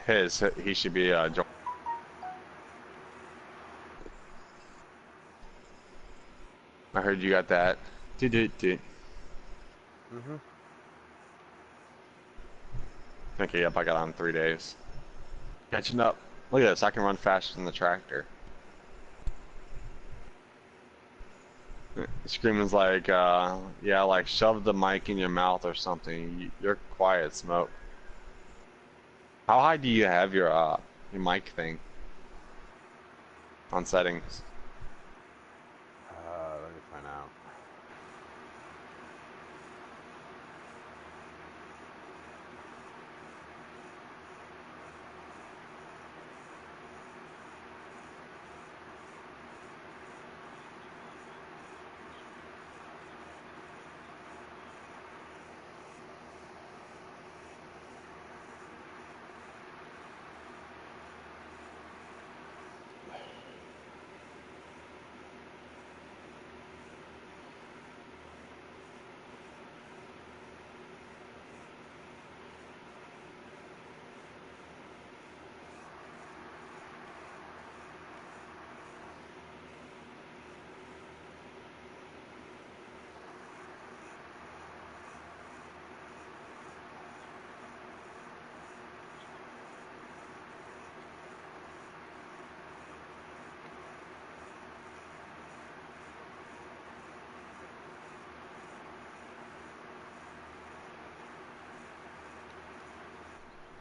He should be I heard you got that. Do. Mm-hmm. Okay, yep, I got on 3 days. Catching up. Look at this, I can run faster than the tractor. Screaming's like, yeah, like shove the mic in your mouth or something. You're quiet, Smoke. How high do you have your mic thing on settings? Let me find out.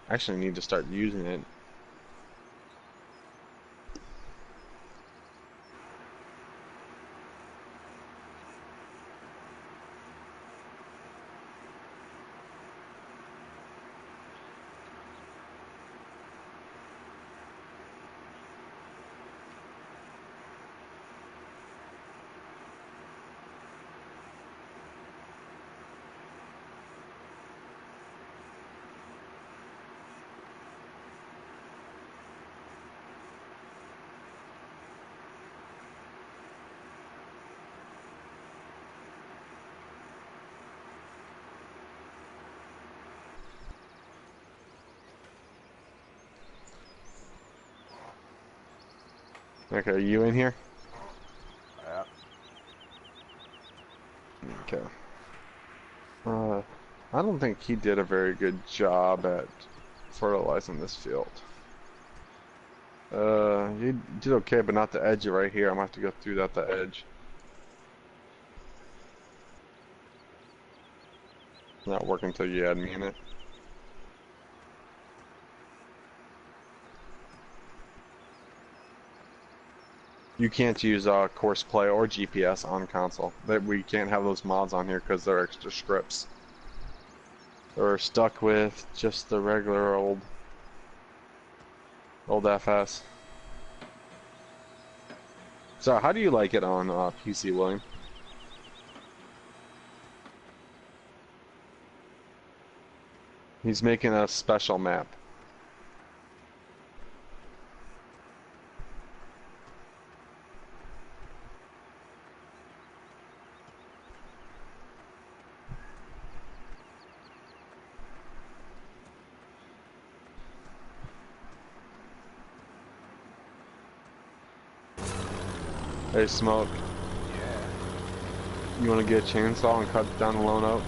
I actually need to start using it. Okay, are you in here? Yep. Okay. Uh, I don't think he did a very good job at fertilizing this field. He did okay, but not the edge right here. I'm gonna have to go through that the edge. Not working until you add me in it. You can't use course play or GPS on console. That we can't have those mods on here because they're extra scripts. We're stuck with just the regular old FS. So how do you like it on PC, William? He's making a special map. Hey, Smoke, Yeah. you want to get a chainsaw and cut down the lone oak?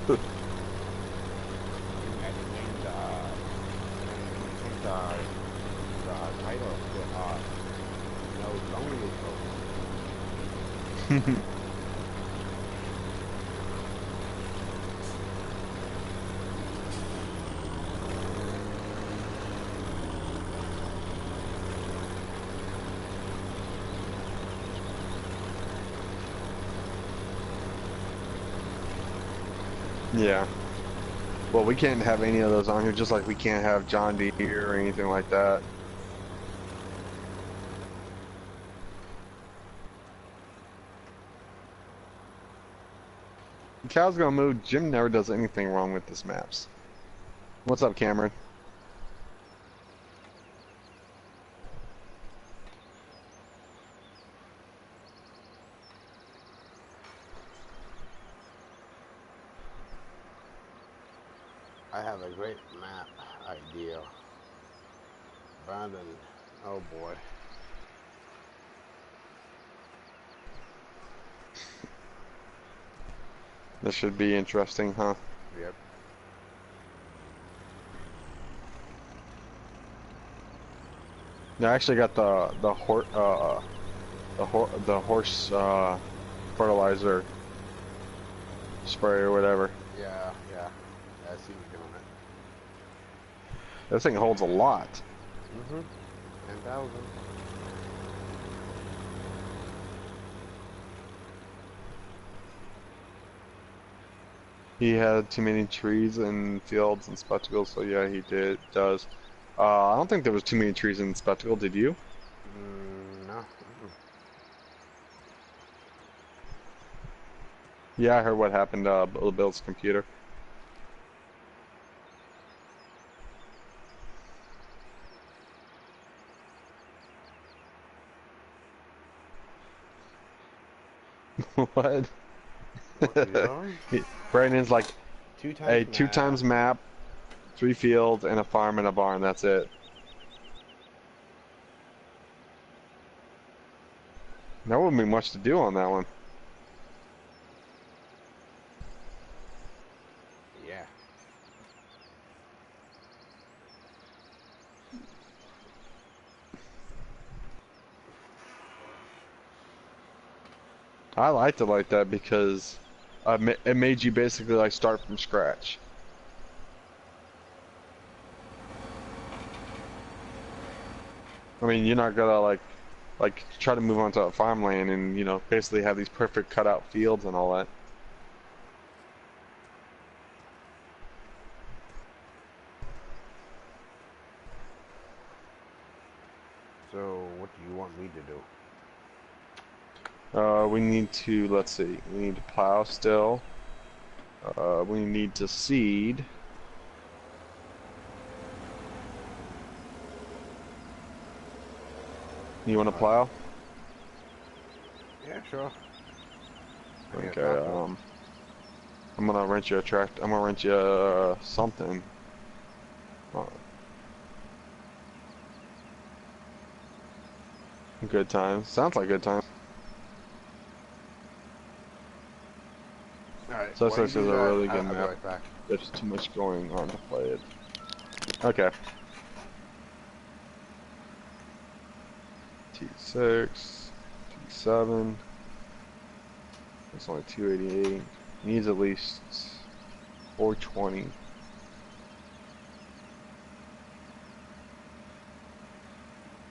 Sure. I can change the title to no lonely Yeah. Well, we can't have any of those on here, just like we can't have John Deere or anything like that. The cow's gonna move. Jim never does anything wrong with this maps. What's up, Cameron? I have a great map idea. Abandoned. Oh boy. This should be interesting, huh? Yep. I actually got the horse fertilizer spray or whatever. Yeah, yeah. I see you doing it. This thing holds a lot. 10,000. He had too many trees and fields and spectacles, so yeah, he does. I don't think there was too many trees in spectacle, did you? No. Yeah, I heard what happened to Bill's computer. What? What are you doing? Brandon's like, Two times hey, map. 2 times map, 3 fields, and a farm and a barn, that's it. There wouldn't be much to do on that one. Yeah. I liked it like that because it made you basically like start from scratch. I mean, you're not gonna like try to move onto a farmland and basically have these perfect cutout fields and all that. So, what do you want me to do? We need to, let's see, we need to plow still. We need to seed. You want to plow? Yeah, sure. Okay, I'm gonna rent you a tractor. I'm gonna rent you something. Good times. Sounds like good times. Alright. So this is a really good I'll be map. right back. There's too much going on to play it. Okay. T6, T7. It's only 288. Needs at least 420.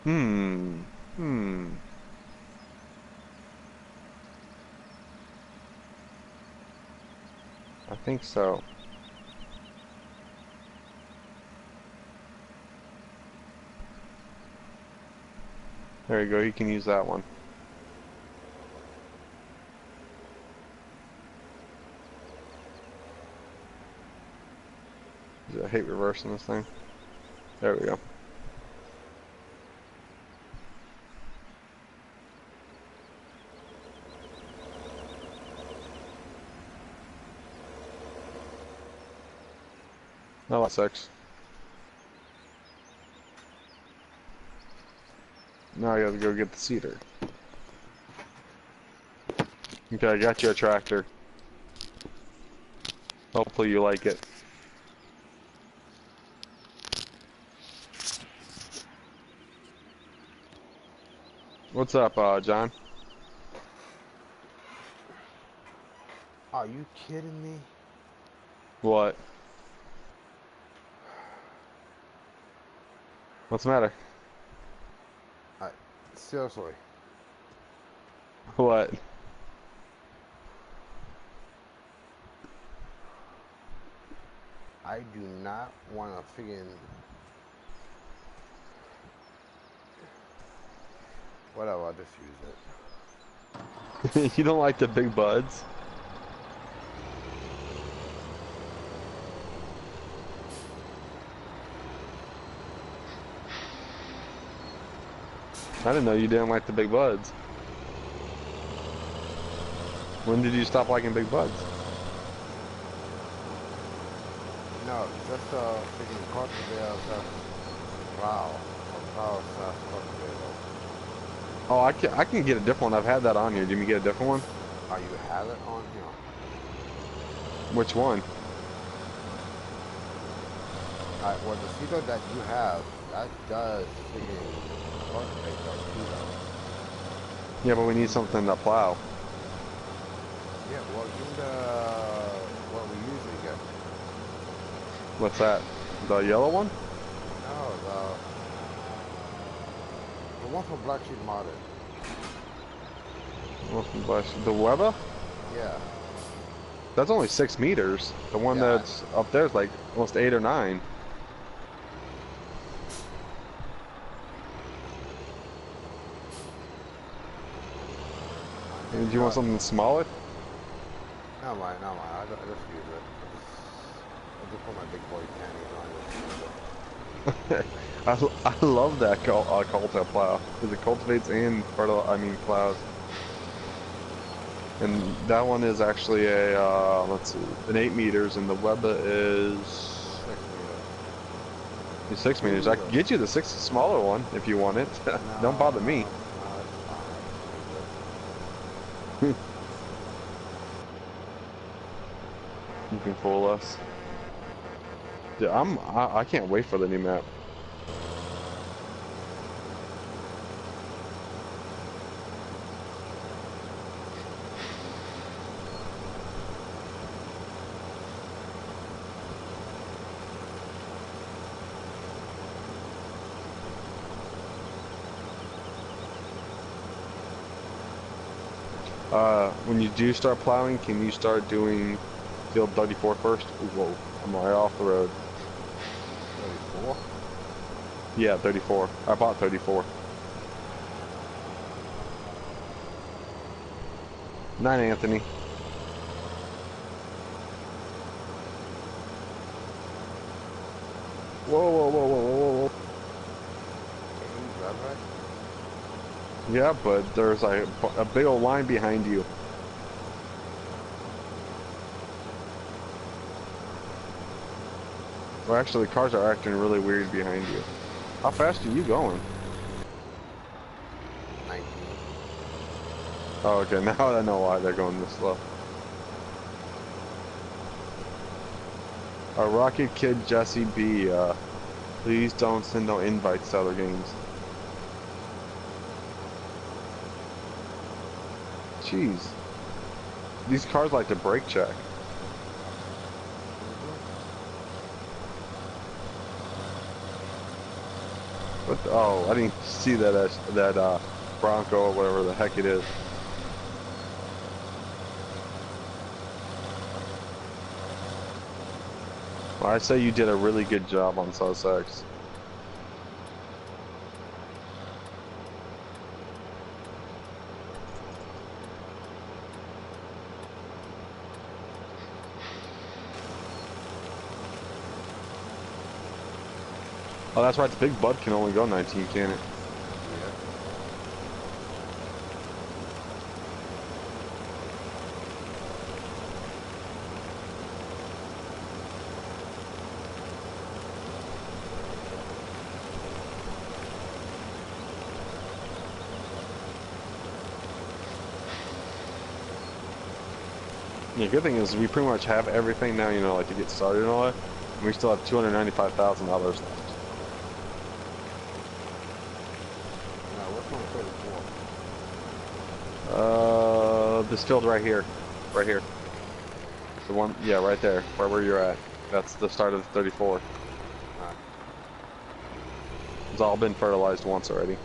Hmm. I think so. There you go, you can use that one. I hate reversing this thing. There we go. I like 6. Now I gotta go get the cedar. Okay, I got you a tractor. Hopefully you like it. What's up, John? Are you kidding me? What? What's the matter? Seriously. What? I do not want to friggin'... Whatever, I'll just use it. You don't like the big buds? I didn't know you didn't like the big buds. When did you stop liking big buds? No, just freaking cultivator slash plow. Or plow slash cultivator. Oh, I can get a different one. I've had that on here. Did you get a different one? Oh, you have it on here? Which one? Alright, well, the seeder that you have, that does freaking cultivate those too, though. Yeah, but we need something to plow. Yeah, well, in the, what we usually get. What's that? The yellow one? No, the one from Black Sheep Modded. The Weber? Yeah. That's only 6 meters. The one Yeah, that's up there is like almost 8 or 9. I And think, do you want something smaller? never mind, never mind. I just use it. I just put my big boy panties on it. I love that Culta plow because it cultivates and plows. And that one is actually a let's see, an 8 meters, and the Weber is 6 meters. I can get you the smaller one if you want it. Don't bother me. No, it's fine. You can fool us. Yeah, I can't wait for the new map. When you do start plowing, can you start doing field 34 first? Whoa, I'm right off the road. 34? Yeah, 34. I bought 34. 9 Anthony. Whoa, whoa, whoa, whoa, whoa, whoa. Is that right? Yeah, but there's a big old line behind you. Well, actually, the cars are acting really weird behind you. How fast are you going? 19. Oh, okay, now I know why they're going this slow. Rocket Kid Jesse B, please don't send no invites to other games. Jeez. These cars like to brake check. What the, oh, I didn't see that Bronco or whatever the heck it is. Well, I say you did a really good job on Sussex. Oh, that's right. The Big Bud can only go 19, can it? Yeah, good thing is we pretty much have everything now, you know, like to get started and all that. And we still have $295,000 left. Now, what's on 34? This field right here. Right here. The one, yeah, right there, right where you're at. That's the start of 34. Alright. It's all been fertilized once already.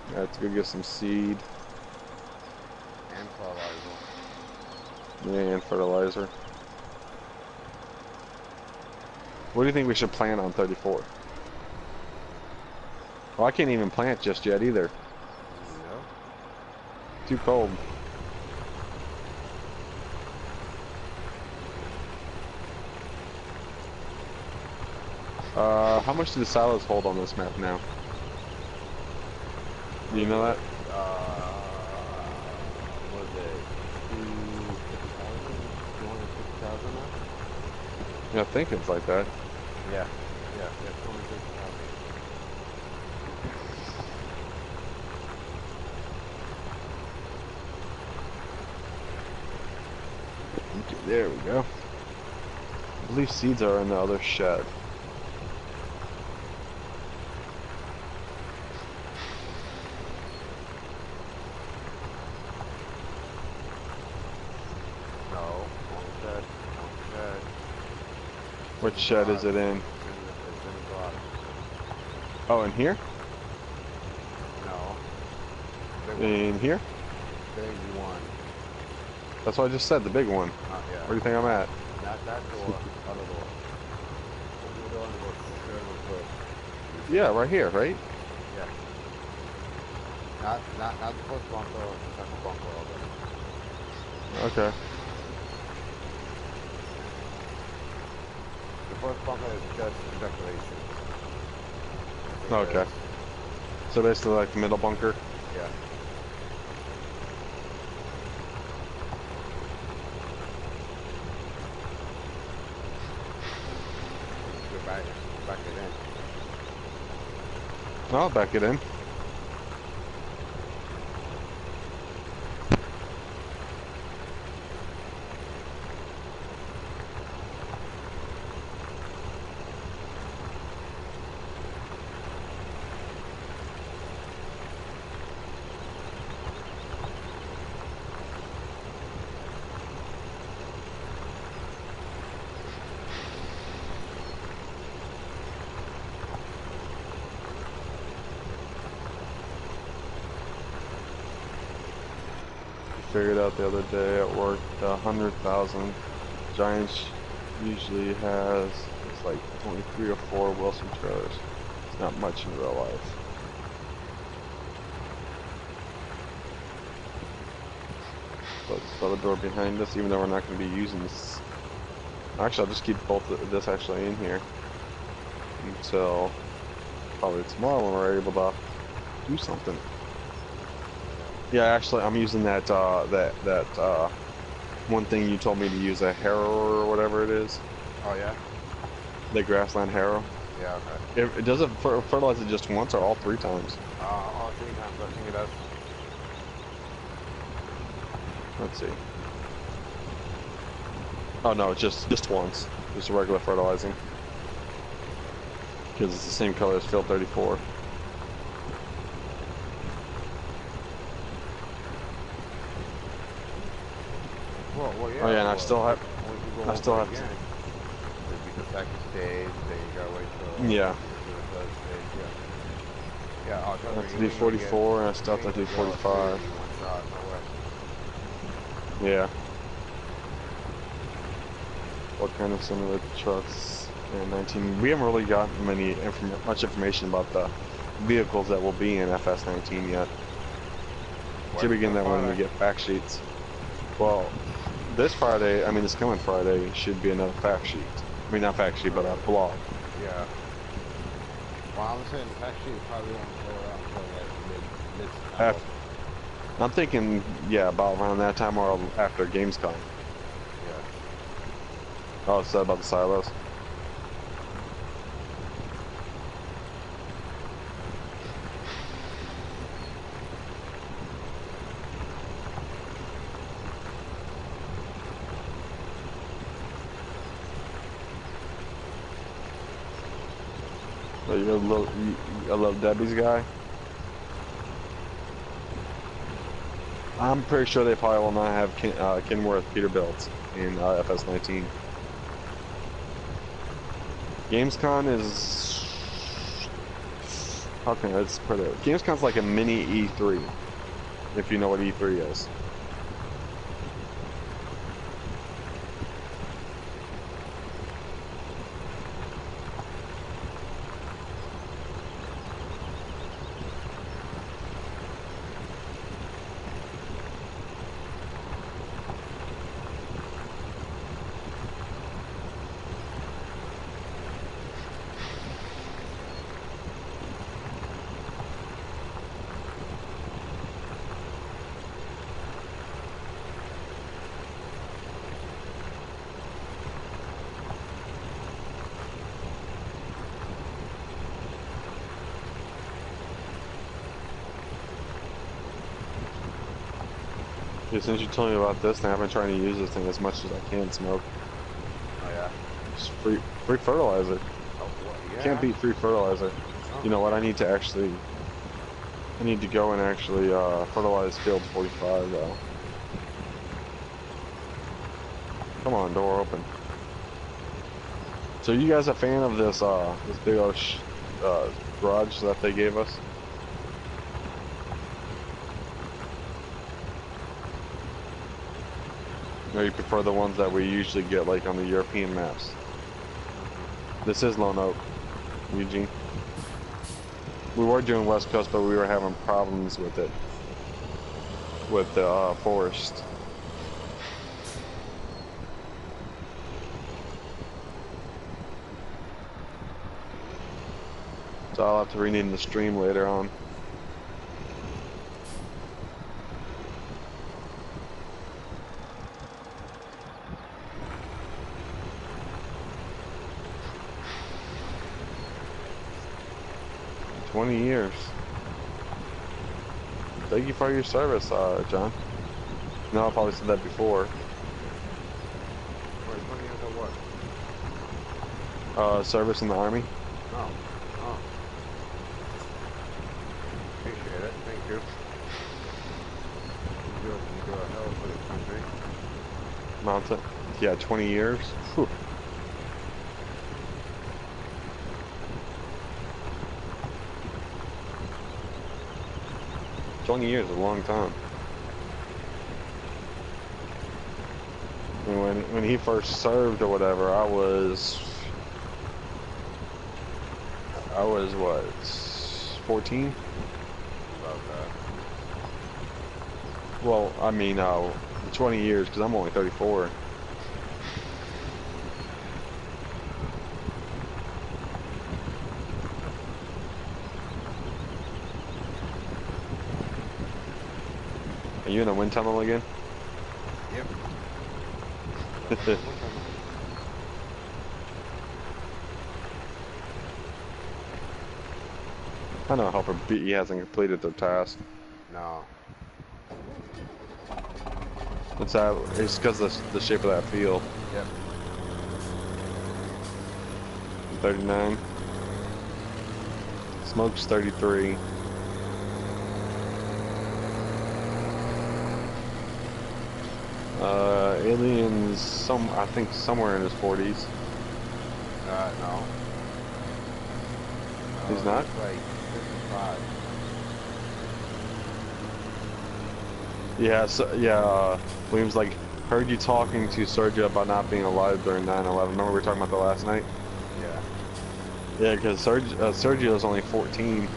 I have to go get some seed. And fertilizer. Yeah, and fertilizer. What do you think we should plant on 34? Well, I can't even plant just yet either. No? Too cold. How much do the silos hold on this map now? Do you know that? What is it? 250,000 now? Yeah, I think it's like that. Yeah. Yeah, 250,000. Okay, there we go. I believe seeds are in the other shed. No, wrong shed. Wrong shed. It's in Which the shed is garage. it in? It's in the garage. Oh, in here? No. Big one. In here? Big one. That's what I just said, the big one. Yeah. Where do you think I'm at? Not that door, other door. Open the door and go straight real quick. Yeah, right here, right? Yeah. Not the first bunker, the second bunker over. Okay. The first bunker is just decoration. Okay. So basically like the middle bunker. Yeah. Go back it in. I'll back it in. Figured out the other day at work, the 100,000 Giants usually has, it's like 23 or 4 Wilson trailers. It's not much in real life. So let's shut the door behind us, even though we're not going to be using this. Actually, I'll just keep both of this actually in here until probably tomorrow when we're able to do something. Yeah, actually, I'm using that one thing you told me to use, a harrow or whatever it is. Oh yeah? The grassland harrow. Yeah, okay. It does it fertilize it just once or all 3 times? All 3 times, I think it does. Let's see. Oh no, it's just once. Just regular fertilizing. Because it's the same color as field 34. Well, yeah. Oh yeah, and well, I still have. when you go I still over have. again, it'll be the second stage, then you gotta wait till Yeah. the third stage, yeah. Yeah, I'll tell I have to you, do you ain't gonna get 44, and I still have to do you ain't gonna get all 45. 3 in one shot, no way. Yeah. What kind of similar trucks in 19? We haven't really gotten much information about the vehicles that will be in FS19 yet. Should begin that when we get fact sheets. Well, this Friday, I mean this coming Friday, should be another fact sheet. I mean not fact sheet, but a blog. Yeah. Well, I'm saying the fact sheet probably won't go around until like mid I'm thinking, yeah, about around that time or after Gamescom. Yeah. Oh, it's about the silos. So I love Debbie's guy. I'm pretty sure they probably will not have Kenworth Peterbilt in FS19. Gamescom is, how can I just put it? Gamescom's like a mini E3, if you know what E3 is. Yeah, since you told me about this thing, I've been trying to use this thing as much as I can, Smoke. Oh yeah. Just free fertilizer. Oh what? Yeah. Can't beat free fertilizer. Oh, You know what? I need to go and actually fertilize field 45 though. Come on, door open. So you guys a fan of this big old garage that they gave us? Or you prefer the ones that we usually get like on the European maps? This is Lone Oak, Eugene. We were doing West Coast, but we were having problems with it. With the forest. So I'll have to rename the stream later on. $20. Thank you for your service, John. No, I probably said that before. wait, 20 years of what? Service in the Army. Oh. Oh. Appreciate it. Thank you. You do a hell for this country. Mountain. Yeah, 20 years. Whew. $20 years is a long time. When he first served or whatever, I was what, 14? About that. Well, I mean, 20 years because I'm only 34. Are you in a wind tunnel again? Yep. I know Helper B hasn't completed their task. No. It's because of the shape of that field. Yep. 39. Smoke's 33. Alien's I think somewhere in his 40s. No. He's not? It's like 55. Yeah, so, yeah, William's like, heard you talking to Sergio about not being alive during 9/11. Remember we were talking about that last night? Yeah. Yeah, because Sergio's only 14.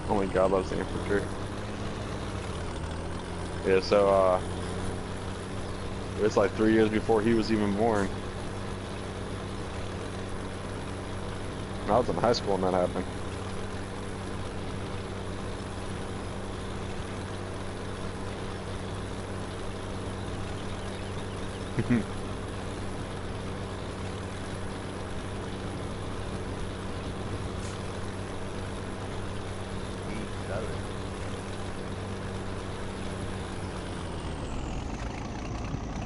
Only God loves the infantry. Yeah, so, it's like 3 years before he was even born. I was in high school when that happened.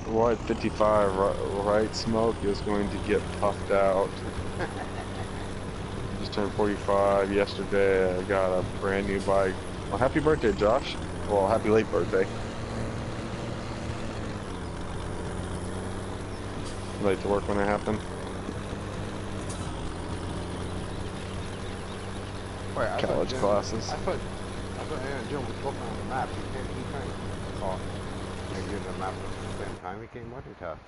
What 55 right smoke is going to get puffed out. Just turned 45 yesterday. I got a brand new bike. Well, happy birthday, Josh. Well, happy late birthday. Late to work when it happened. Wait, I College thought classes. I thought Jim was looking on the map. He can't talk and get the map at the same time. He can't multitask.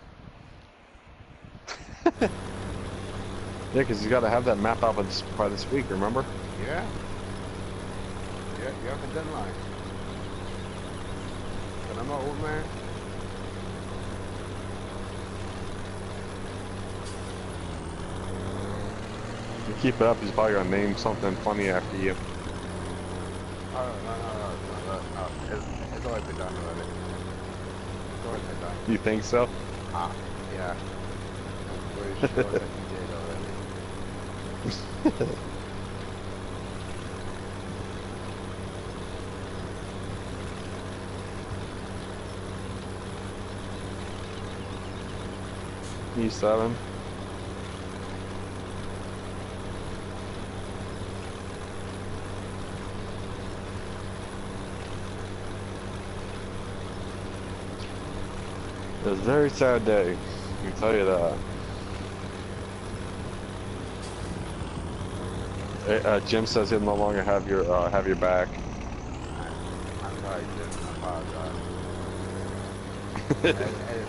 Yeah, because you got to have that map out by this week, remember? Yeah. Yeah, you have a deadline. But I'm an old man. If you keep it up, he's probably going to name something funny after you. Oh, no. It's already been done already. It's already been done. You think so? Yeah. I'm pretty sure that you did already. E7. It was a very sad day. I can tell you that. Jim says he'll no longer have your back. I'm sorry, Jim. I apologize.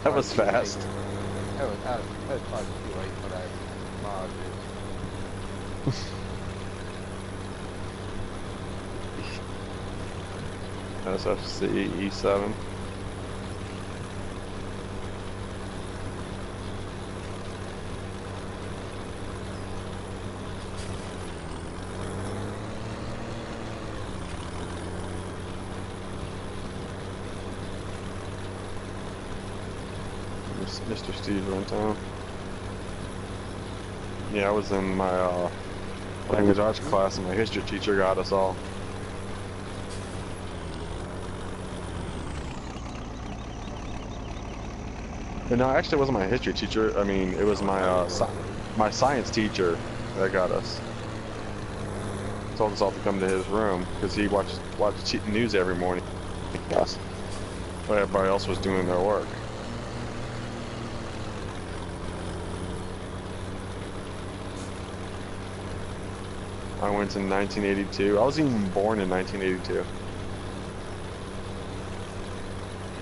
That was fast. It was probably too late for that apology. SFC E7. Mr. Steve Rentown. Yeah, I was in my language arts class, and my history teacher got us all. And no, actually, it wasn't my history teacher. I mean, it was my my science teacher that got us. Told us all to come to his room because he watched news every morning. Yes, while everybody else was doing their work. I went in 1982. I was even born in 1982.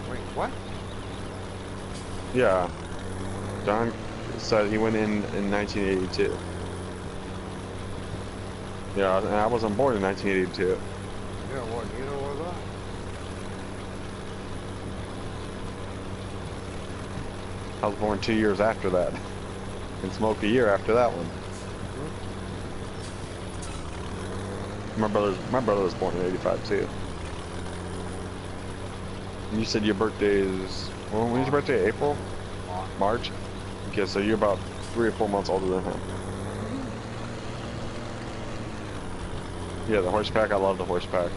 Wait, what? Yeah. Don said he went in 1982. Yeah, and I wasn't born in 1982. You know what year was that? I was born 2 years after that. And smoked a year after that one. My brother was born in 85 too. And you said your birthday is, well, when's your birthday? April? March? Okay, so you're about 3 or 4 months older than him. Yeah, the horse pack, I love the horse pack.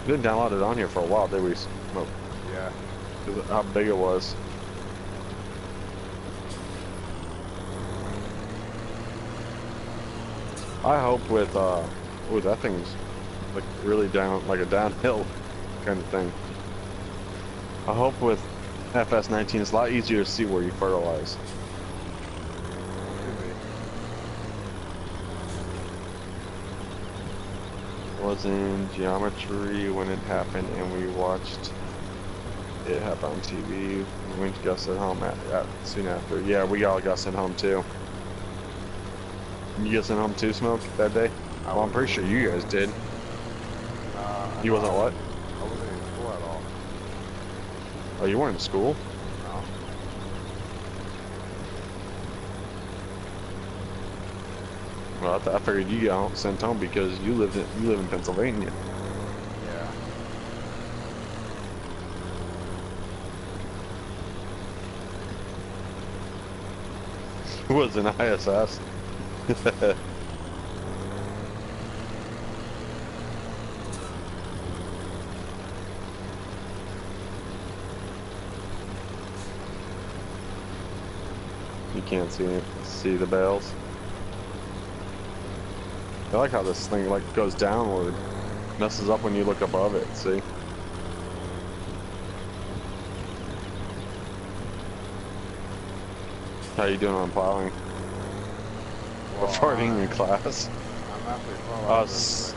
We didn't download it on here for a while, did we? Smoke? Yeah. Because of how big it was. I hope with, ooh, that thing's like really down, like a downhill kind of thing. I hope with FS19 it's a lot easier to see where you fertilize. Was in geometry when it happened, and we watched it happen on TV. We went to go sit home soon after. Yeah, we all got sent home too. You got sent home too, Smoke, that day? Well, I'm pretty sure you guys did. You wasn't what? I wasn't in school at all. Oh, you weren't in school? No. Well, I figured you got sent home because you live in Pennsylvania. Yeah. It was an ISS. You can't see the bales. I like how this thing like goes downward. Messes up when you look above it, see? How you doing on plowing? Well, Farting in class? I'm actually plowing right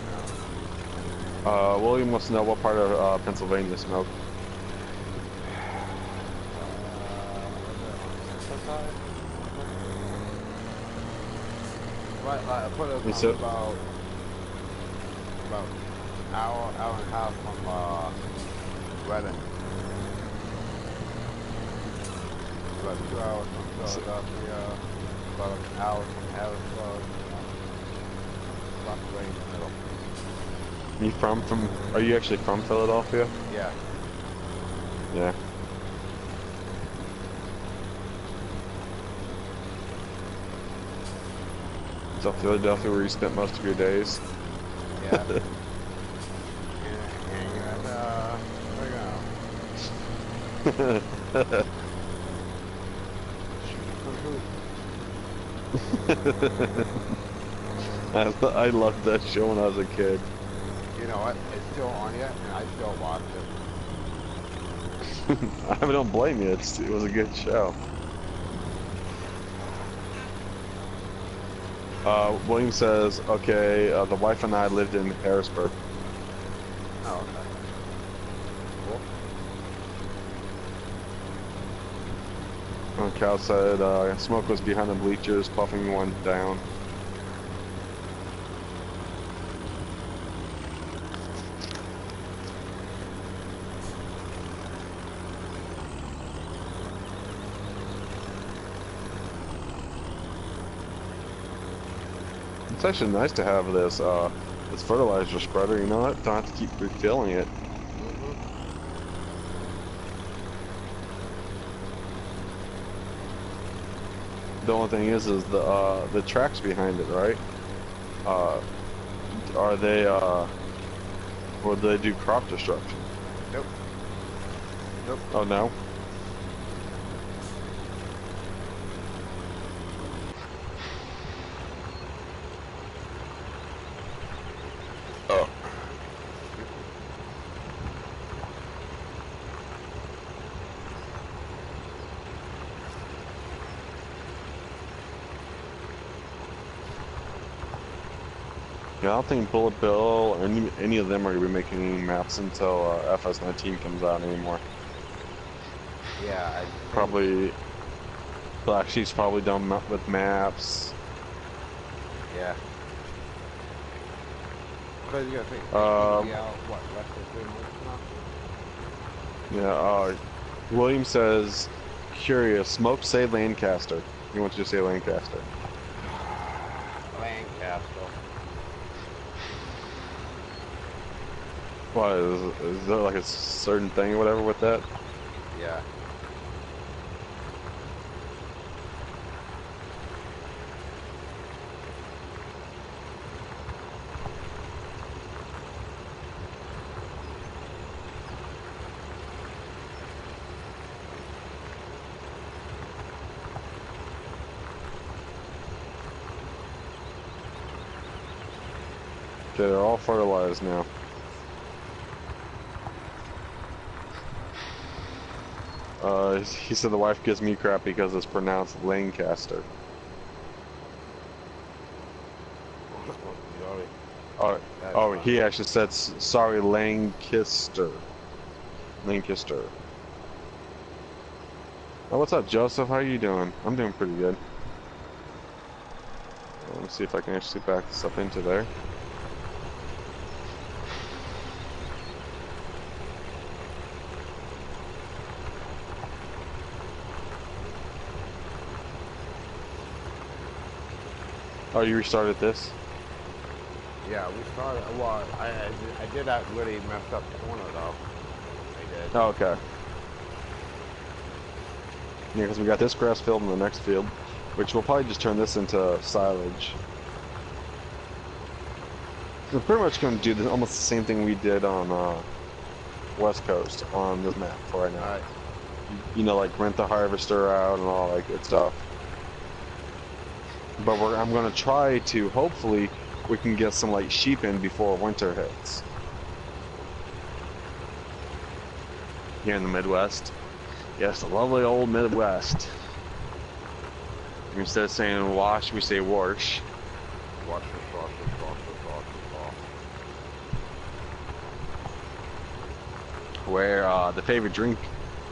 now. William wants to know what part of Pennsylvania Smoke. Right, like I put it about hour and a half from Reading. About 2 hours from Philadelphia. About an hour from Harrisburg. About right in the middle. Are you actually from Philadelphia? Yeah. Yeah. Is that Philadelphia where you spent most of your days? Yeah. I loved that show when I was a kid. You know what? It's still on yet, and I still watch it. I don't blame you. It was a good show. William says, okay, the wife and I lived in Harrisburg. Oh, okay. Cool. Cal said, Smoke was behind the bleachers, puffing one down. It's actually nice to have this fertilizer spreader, you know what? Don't have to keep refilling it. The only thing is the tracks behind it, right? Are they, or do they do crop destruction? Nope. Nope. Oh, no? Oh. Yeah, I don't think Bullet Bill or any of them are going to be making any maps until FS19 comes out anymore. Yeah, Probably Black Sheep's probably done with maps. Yeah. Because you gotta think, what, less than 3 months now? Yeah, William says, curious, Smoke say Lancaster. He wants you to say Lancaster. Lancaster. What, is there like a certain thing or whatever with that? Yeah. Okay, they're all fertilized now. He said the wife gives me crap because it's pronounced Lancaster. Oh, he actually said, sorry, Lancaster. Lancaster. Oh, what's up, Joseph? How are you doing? I'm doing pretty good. Let me see if I can actually back this up into there. Oh, you restarted this? Yeah, we started, well, I did that really messed up corner though. I did. Oh, okay. Yeah, because we got this grass field in the next field, which we'll probably just turn this into silage. We're pretty much going to do almost the same thing we did on West Coast on this map for right now. Alright. You know, like rent the harvester out and all that good stuff. But I'm going to try to, hopefully, we can get some like sheep in before winter hits. Here in the Midwest. Yes, the lovely old Midwest. Instead of saying wash, we say wash. Wash the sauce. Where the favorite drink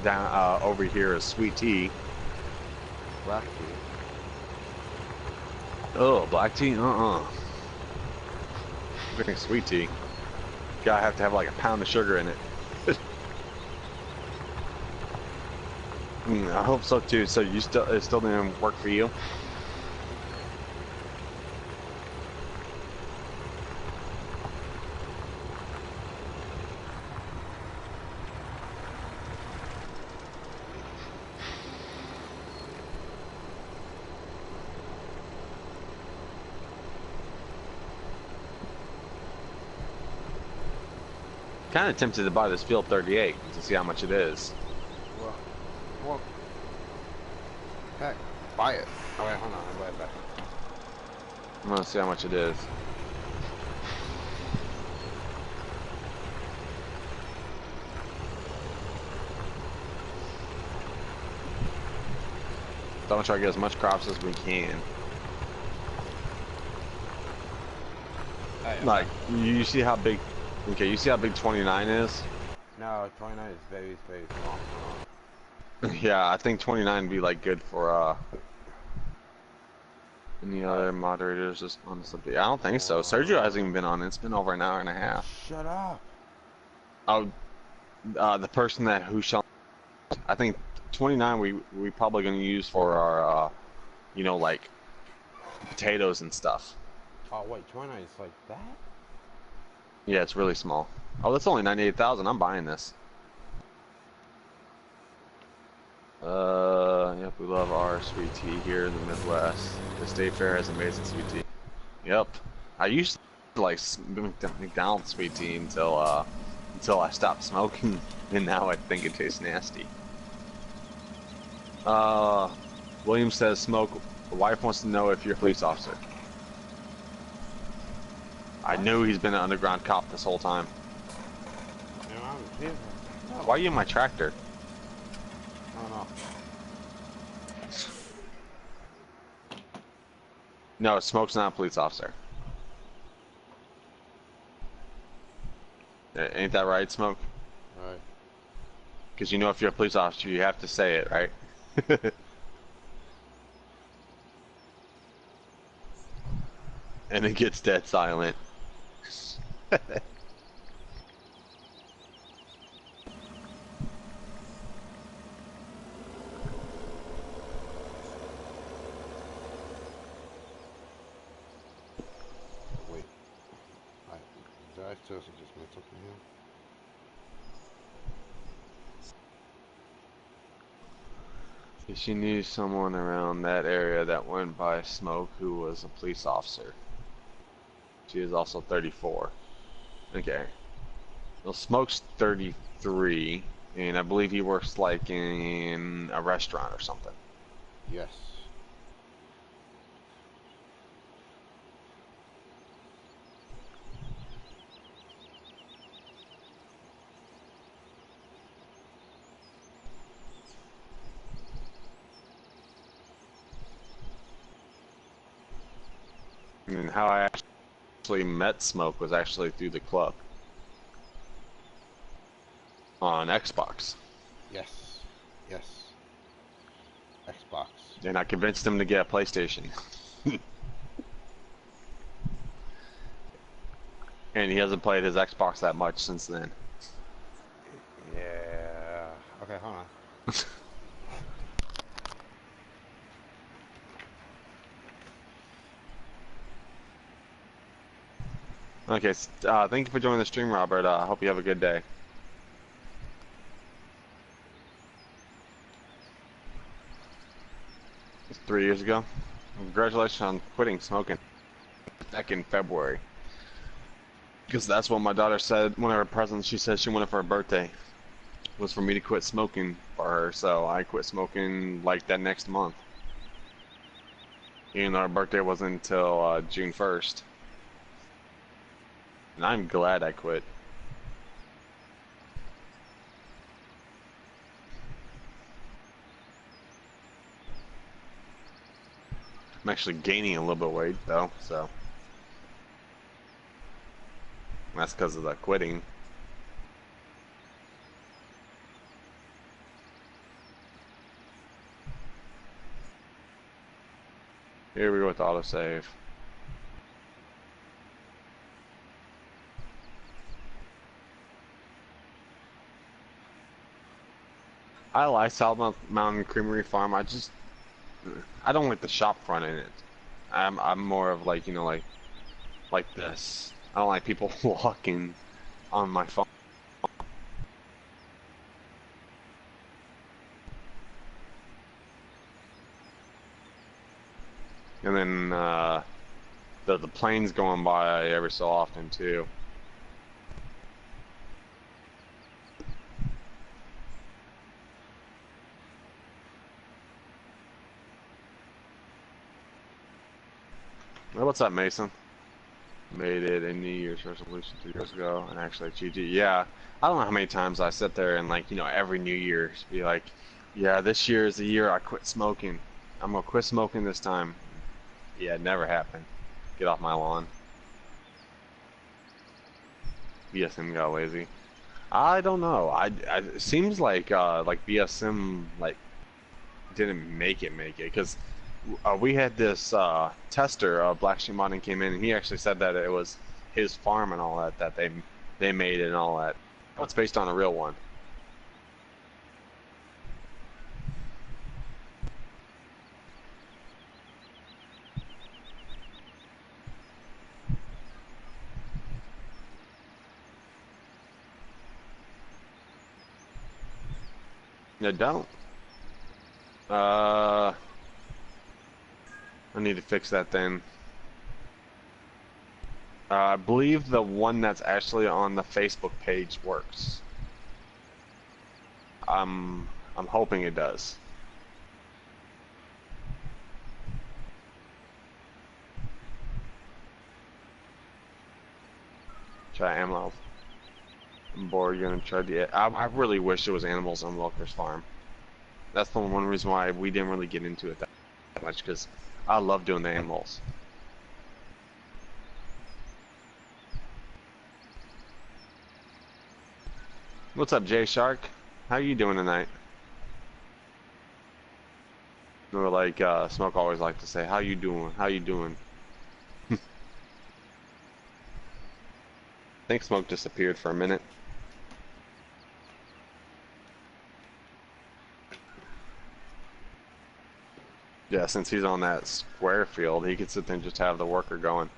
down over here is sweet tea. Black tea. Oh, black tea? Drinking sweet tea. Gotta have to have like a pound of sugar in it. I hope so too. So it still didn't work for you? Kind of tempted to buy this Field 38 to see how much it is. Well, heck, Buy it. Oh wait, hold on, I'm right back. I'm gonna see how much it is. So I'm gonna try to get as much crops as we can. Hey, Like, you see how big? Okay, you see how big 29 is? no, 29 is very, very small. Yeah, I think 29 would be like good for any other moderators just on the subject. I don't think so. Sergio hasn't even been on. It's been over an hour and a half. Shut up. Oh, the person that who shall? I think 29 we probably gonna use for our you know, like potatoes and stuff. Oh wait, 29 is like that? Yeah, it's really small. Oh, that's only 98,000. I'm buying this. Yep, we love our sweet tea here in the Midwest. The State Fair has amazing sweet tea. Yep. I used to like McDonald's sweet tea until I stopped smoking, and now I think it tastes nasty. William says, "Smoke. The wife wants to know if you're a police officer." I What? knew he's been an underground cop this whole time. No, I'm here. No. Why are you in my tractor? I don't know. No, Smoke's not a police officer. Ain't that right, Smoke? Alright. Because you know if you're a police officer, you have to say it, right? And it gets dead silent. Wait. Did I seriously just make something here? She knew someone around that area that went by Smoke who was a police officer. She is also 34. Okay. Well, Smoke's 33, and I believe he works like in a restaurant or something. Yes. And how I actually met Smoke was actually through the club on Xbox. Yes. Yes. Xbox. And I convinced him to get a PlayStation. And he hasn't played his Xbox that much since then. Yeah. Okay, hold on. Okay, thank you for joining the stream, Robert. I hope you have a good day. It's 3 years ago. Congratulations on quitting smoking back in February. Because that's what my daughter said. One of her presents she said she wanted for her birthday was for me to quit smoking for her. So I quit smoking like that next month. Even though her birthday wasn't until June 1st. And I'm glad I quit. I'm actually gaining a little bit of weight though, so that's because of the quitting. Here we go with autosave. I like South Mountain Creamery Farm. I don't like the shop front in it. I'm more of like, you know, like this. I don't like people walking on my phone. And then the planes going by every so often too. what's up, Mason? Made it a New Year's resolution 2 years ago, and actually achieved it. Yeah, I don't know how many times I sit there and like, every New Year's be like, yeah, this year is the year I quit smoking. I'm gonna quit smoking this time. Yeah, it never happened. Get off my lawn. BSM got lazy. I don't know. It seems like BSM didn't make it because we had this tester, Black Sheep Modding, came in and he actually said that it was his farm and all that they made it and all that. It's based on a real one. No, don't. I need to fix that then. I believe the one that's actually on the Facebook page works. I'm hoping it does. Try ammo. I'm bored. You're gonna try the. I really wish it was Animals on Welker's farm. That's the one reason why we didn't really get into it that much, because I love doing the animals. What's up, Jay Shark? How you doing tonight? Or like Smoke always like to say, "How you doing? How you doing?" I think Smoke disappeared for a minute. Yeah, since he's on that square field, he could sit there and just have the worker going.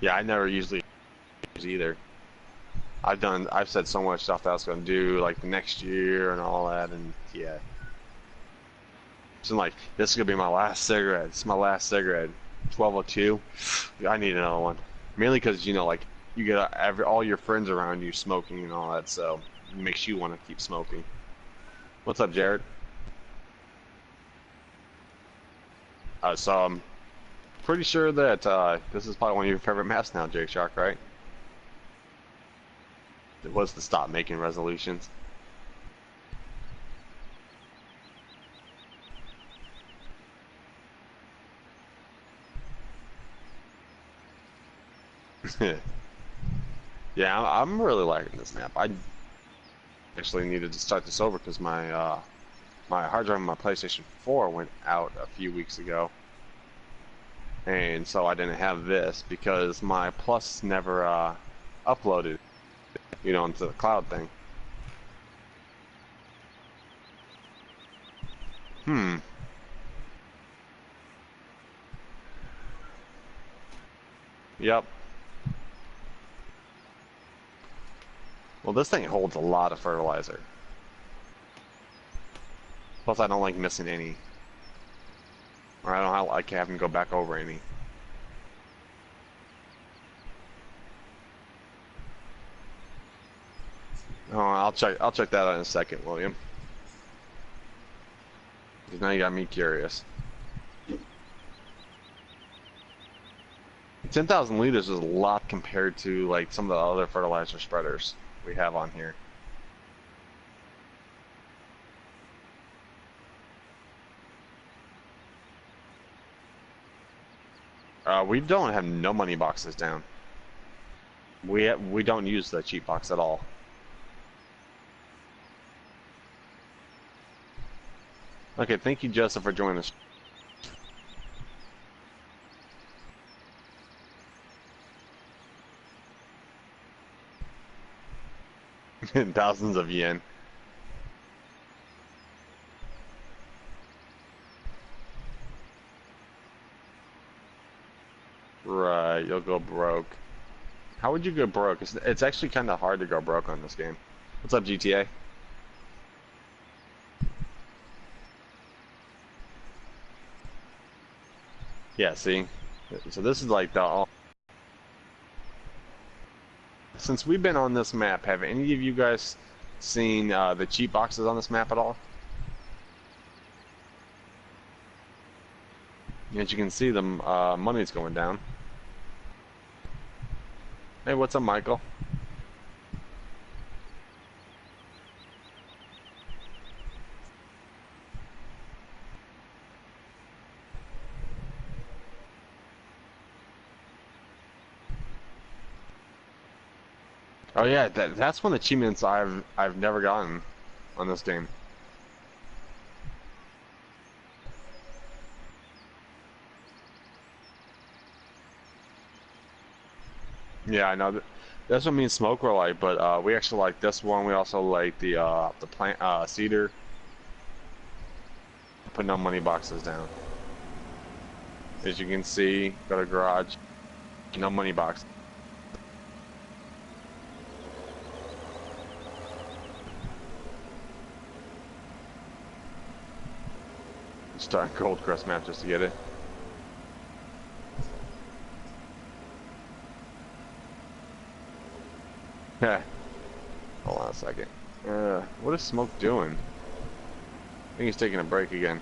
Yeah, I never usually use either. I've said so much stuff that I was going to do, like the next year and all that, and yeah. So like, this is going to be my last cigarette. It's my last cigarette. 1202. I need another one. Mainly because, like, you get all your friends around you smoking and all that, so it makes you want to keep smoking. What's up, Jared? So I'm pretty sure that this is probably one of your favorite maps now, Jake Shark, right? It was to stop making resolutions. Yeah, I'm really liking this map. I actually needed to start this over because my hard drive on my PlayStation 4 went out a few weeks ago, and so I didn't have this because my Plus never uploaded, into the cloud thing. Yep. Well, this thing holds a lot of fertilizer. Plus, I don't like missing any. Or I don't like having to go back over any. Oh, I'll check that out in a second, William. Because now you got me curious. 10,000 liters is a lot compared to like some of the other fertilizer spreaders we have on here. We don't have no money boxes down. We don't use the cheap box at all. Okay, thank you, Joseph, for joining us. Thousands of yen. Right, you'll go broke. How would you go broke? It's actually kind of hard to go broke on this game. What's up, GTA? Yeah, see? So this is like the since we've been on this map, have any of you guys seen the cheat boxes on this map at all? As you can see, the money's going down. Hey, what's up, Michael? Oh yeah, that's one of the achievements I've never gotten on this game. Yeah, I know. That's what me and Smoke were like, but we actually like this one. We also like the plant cedar. Put no money boxes down. As you can see, got a garage. No money box. Start Gold Crest map just to get it. Yeah. Hold on a second. What is Smoke doing? I think he's taking a break again.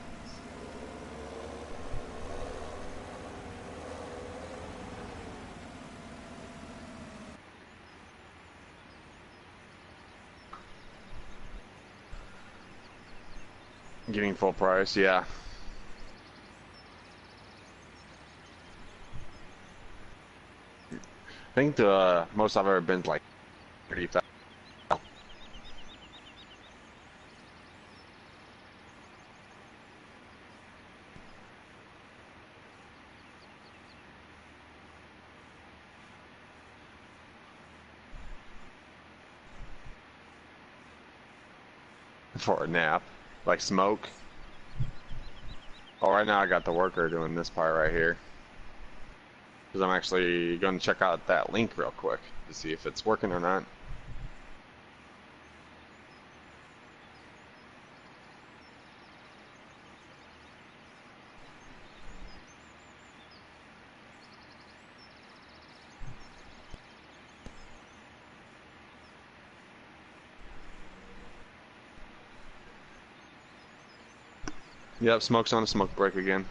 Getting full price, yeah. I think the most I've ever been is like 30,000. For a nap, like Smoke. Oh, right now I got the worker doing this part right here. Because I'm actually going to check out that link real quick to see if it's working or not. Yep, Smoke's on a smoke break again.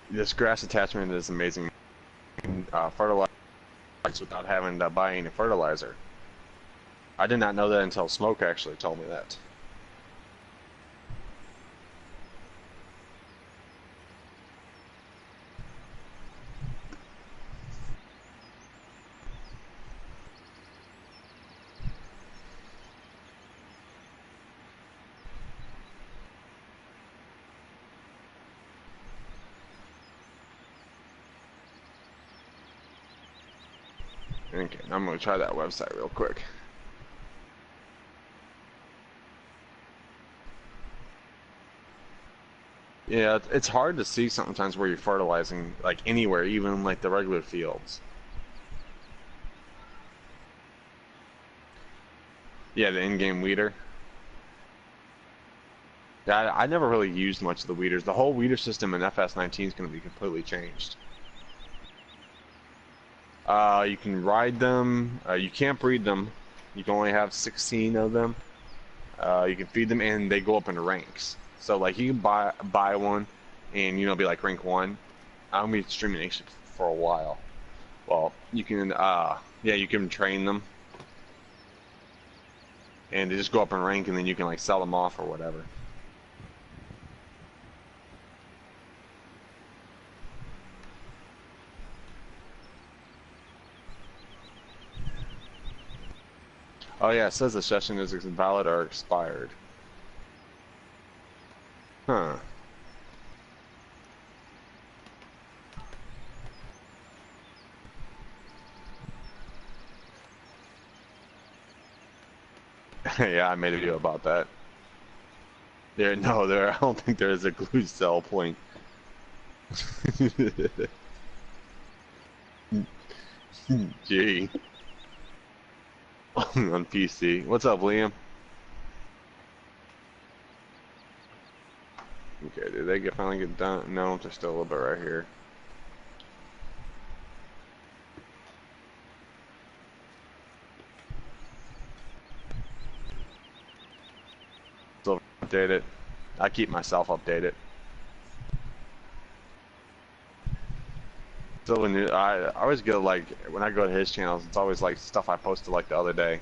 This grass attachment is amazing. Fertilizer without having to buy any fertilizer. I did not know that until Smoke actually told me that. Okay, I'm gonna try that website real quick. Yeah, it's hard to see sometimes where you're fertilizing, like anywhere, even like the regular fields. Yeah, the in-game weeder. Yeah, I never really used much of the weeders. The whole weeder system in FS19 is going to be completely changed. You can ride them. You can't breed them. You can only have 16 of them. You can feed them, and they go up in ranks. So like you can buy one, and be like rank 1. I'm gonna be streaming actually for a while. Well, you can yeah, you can train them, and they just go up in rank, and then you can like sell them off or whatever. Oh yeah, it says the session is invalid or expired. Huh. Yeah, I made a video about that. I don't think there is a glue cell point. Gee. on PC. What's up, Liam? Okay, did they finally get done? No, there's still a little bit right here. Still updated. I keep myself updated. So when I always go like when I go to his channels, it's always like stuff I posted like the other day.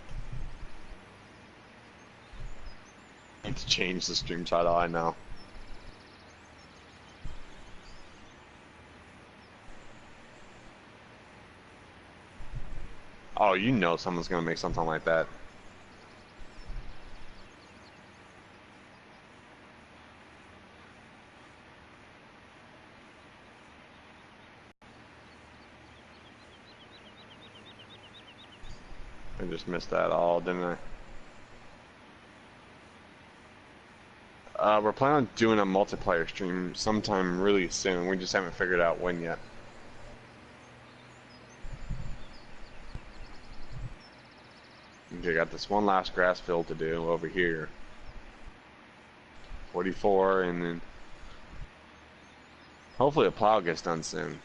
I need to change the stream title. I know. Oh, you know someone's gonna make something like that. I just missed that all, didn't I? We're planning on doing a multiplayer stream sometime really soon. We just haven't figured out when yet. Okay, got this one last grass field to do over here. 44, and then hopefully a plow gets done soon.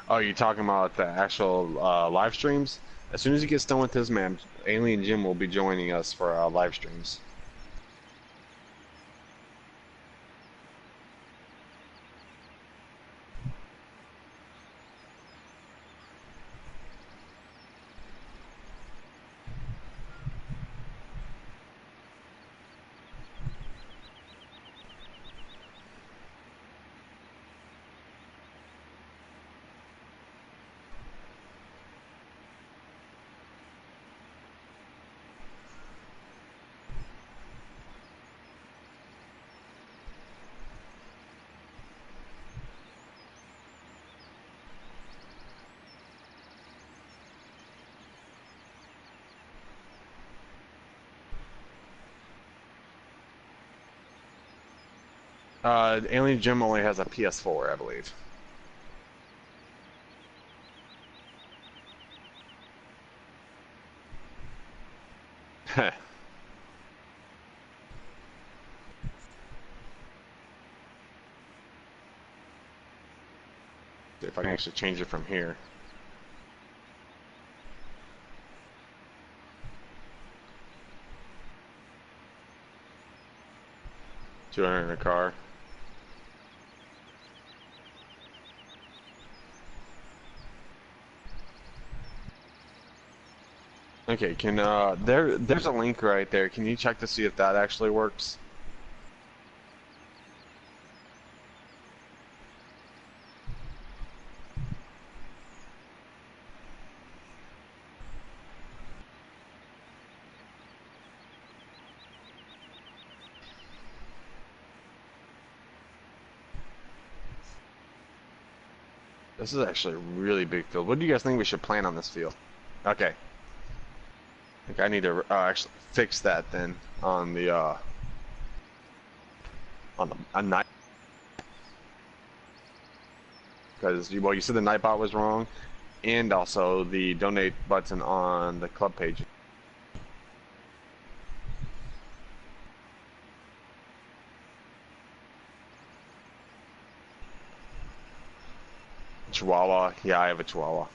Oh, you talking about the actual live streams? As soon as he gets done with his map, Alien Jim will be joining us for live streams. Alien Jim only has a PS4, I believe. Heh. See if I can actually change it from here. $200 in a car. Okay, can there's a link right there. Can you check to see if that actually works? This is actually a really big field. What do you guys think we should plant on this field? Okay. I need to actually fix that then on the night, because well, you said the Nightbot was wrong, and also the donate button on the club page. Chihuahua, yeah, I have a Chihuahua.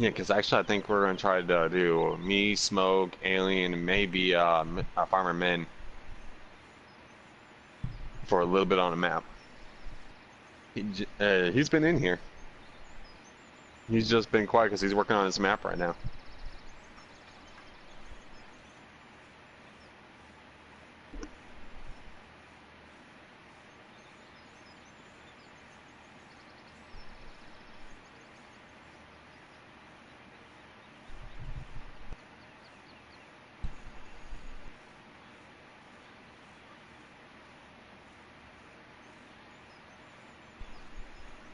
Yeah, because actually I think we're gonna try to do me, Smoke, Alien, and maybe Farmer Men for a little bit on a map. He's been in here. He's just been quiet because he's working on his map right now.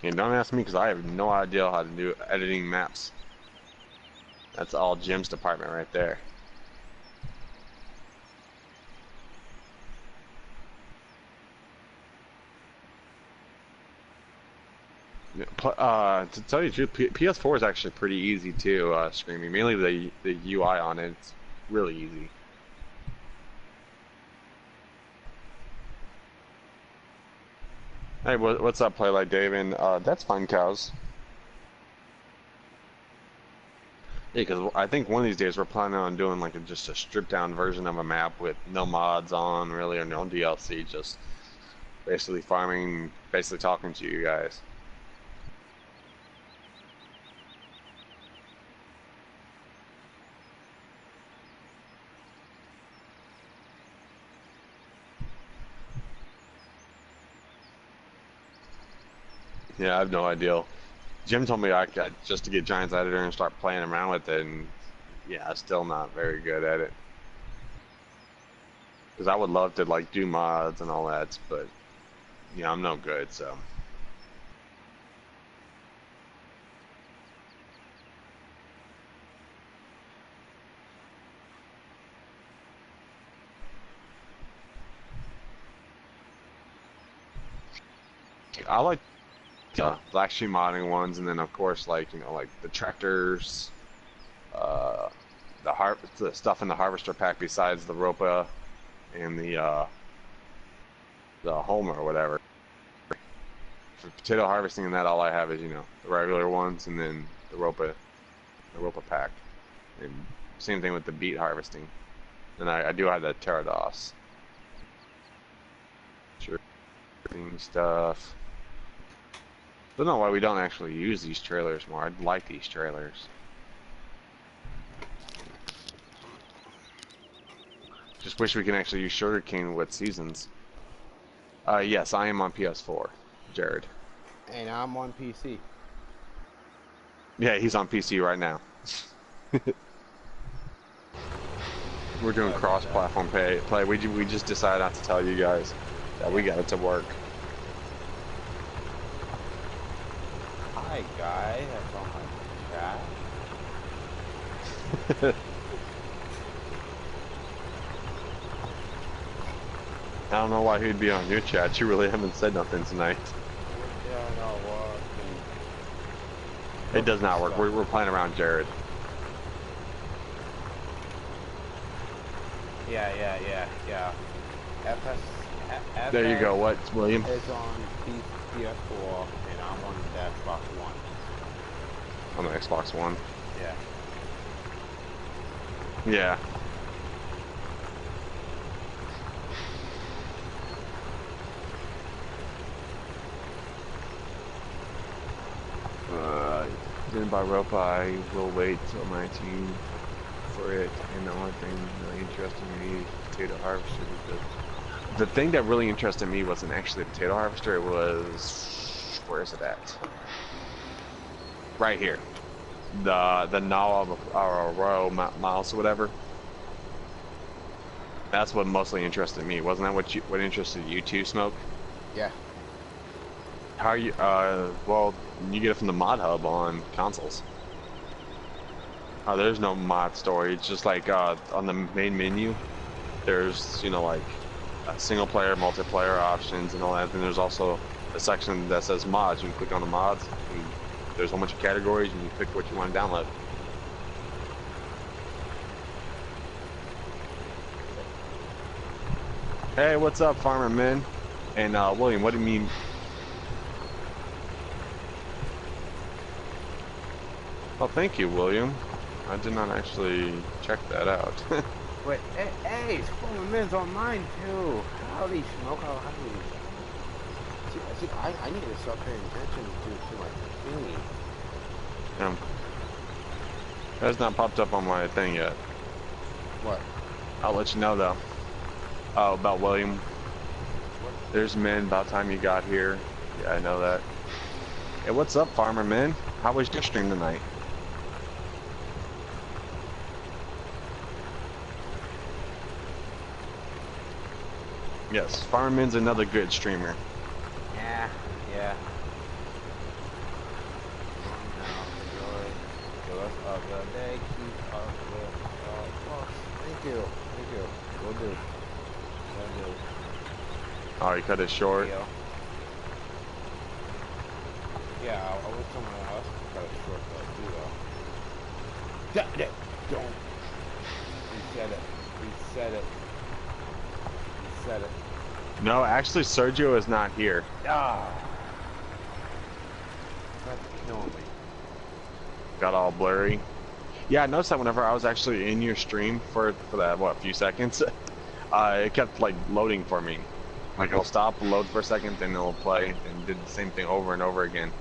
And don't ask me because I have no idea how to do editing maps. That's all Jim's department right there. To tell you the truth, PS4 is actually pretty easy too, streaming. Mainly the UI on it, it's really easy. Hey, what's up, Play Like David? That's fine, cows. Yeah, because I think one of these days we're planning on doing like just a stripped down version of a map with no mods on, really, or no DLC, just basically farming, basically talking to you guys. Yeah, I have no idea. Jim told me I got just to get Giants Editor and start playing around with it, and yeah, I'm still not very good at it. Because I would love to like do mods and all that, but yeah, I'm no good, so. I like black sheep modding ones, and then of course like like the tractors, uh, the stuff in the harvester pack besides the Ropa and the Homer or whatever. For potato harvesting and that, all I have is the regular ones, and then the Ropa pack, and same thing with the beet harvesting. And I do have the Pterodos. Sure, stuff. Don't know why we don't actually use these trailers more. I'd like these trailers. Just wish we can actually use sugarcane with seasons. Yes, I am on PS4, Jared. And I'm on PC. Yeah, he's on PC right now. We're doing cross-platform play. We just decided not to tell you guys that we got it to work. Hi, guy. That's on my chat. I don't know why he'd be on your chat. You really haven't said nothing tonight. Yeah, no, it does not work. We're playing around Jared. Yeah. There you go. What, William? It's on PS4, and I'm on the Xbox One. On the Xbox One? Yeah. Yeah. Didn't buy Ropa. I will wait till 19 for it. And the only thing really interesting me is potato harvester. Because the thing that really interested me wasn't actually a potato harvester. It was, where is it at? Right here. The Nala or Royal Mouse or whatever. That's what mostly interested me. Wasn't that what interested you too, Smoke? Yeah. How are you? Well, you get it from the mod hub on consoles. There's no mod story. It's just like on the main menu, there's like single player, multiplayer options and all that. And there's also a section that says mods. You can click on the mods, and there's a whole bunch of categories, and you pick what you want to download. Hey, what's up, Farmer Men? And William, what do you mean? Oh, thank you, William. I did not actually check that out. Wait, hey, Farmer Men's on mine too. Howdy, Smoke. Howdy. See, I need to start paying attention to my thingy. That's not popped up on my thing yet. What? I'll let you know though. Oh, about William. What? There's men. About time you got here. Yeah, I know that. Hey, what's up, Farmer Men? How was your stream tonight? Yes, Farmer Men's another good streamer. Yeah. The day keeps up with us. Thank you. Thank you. Will do. Will do. Oh, you cut it short. Deal. Yeah, I wish someone else could cut it short though, too, though. Don't. Reset it. Reset it. Reset it. No, actually, Sergio is not here. Ah. That's killing me. Got all blurry. Yeah, I noticed that whenever I was actually in your stream for that, what, few seconds, it kept, like, loading for me. Like, it'll stop, load for a second, then it'll play, and did the same thing over and over again.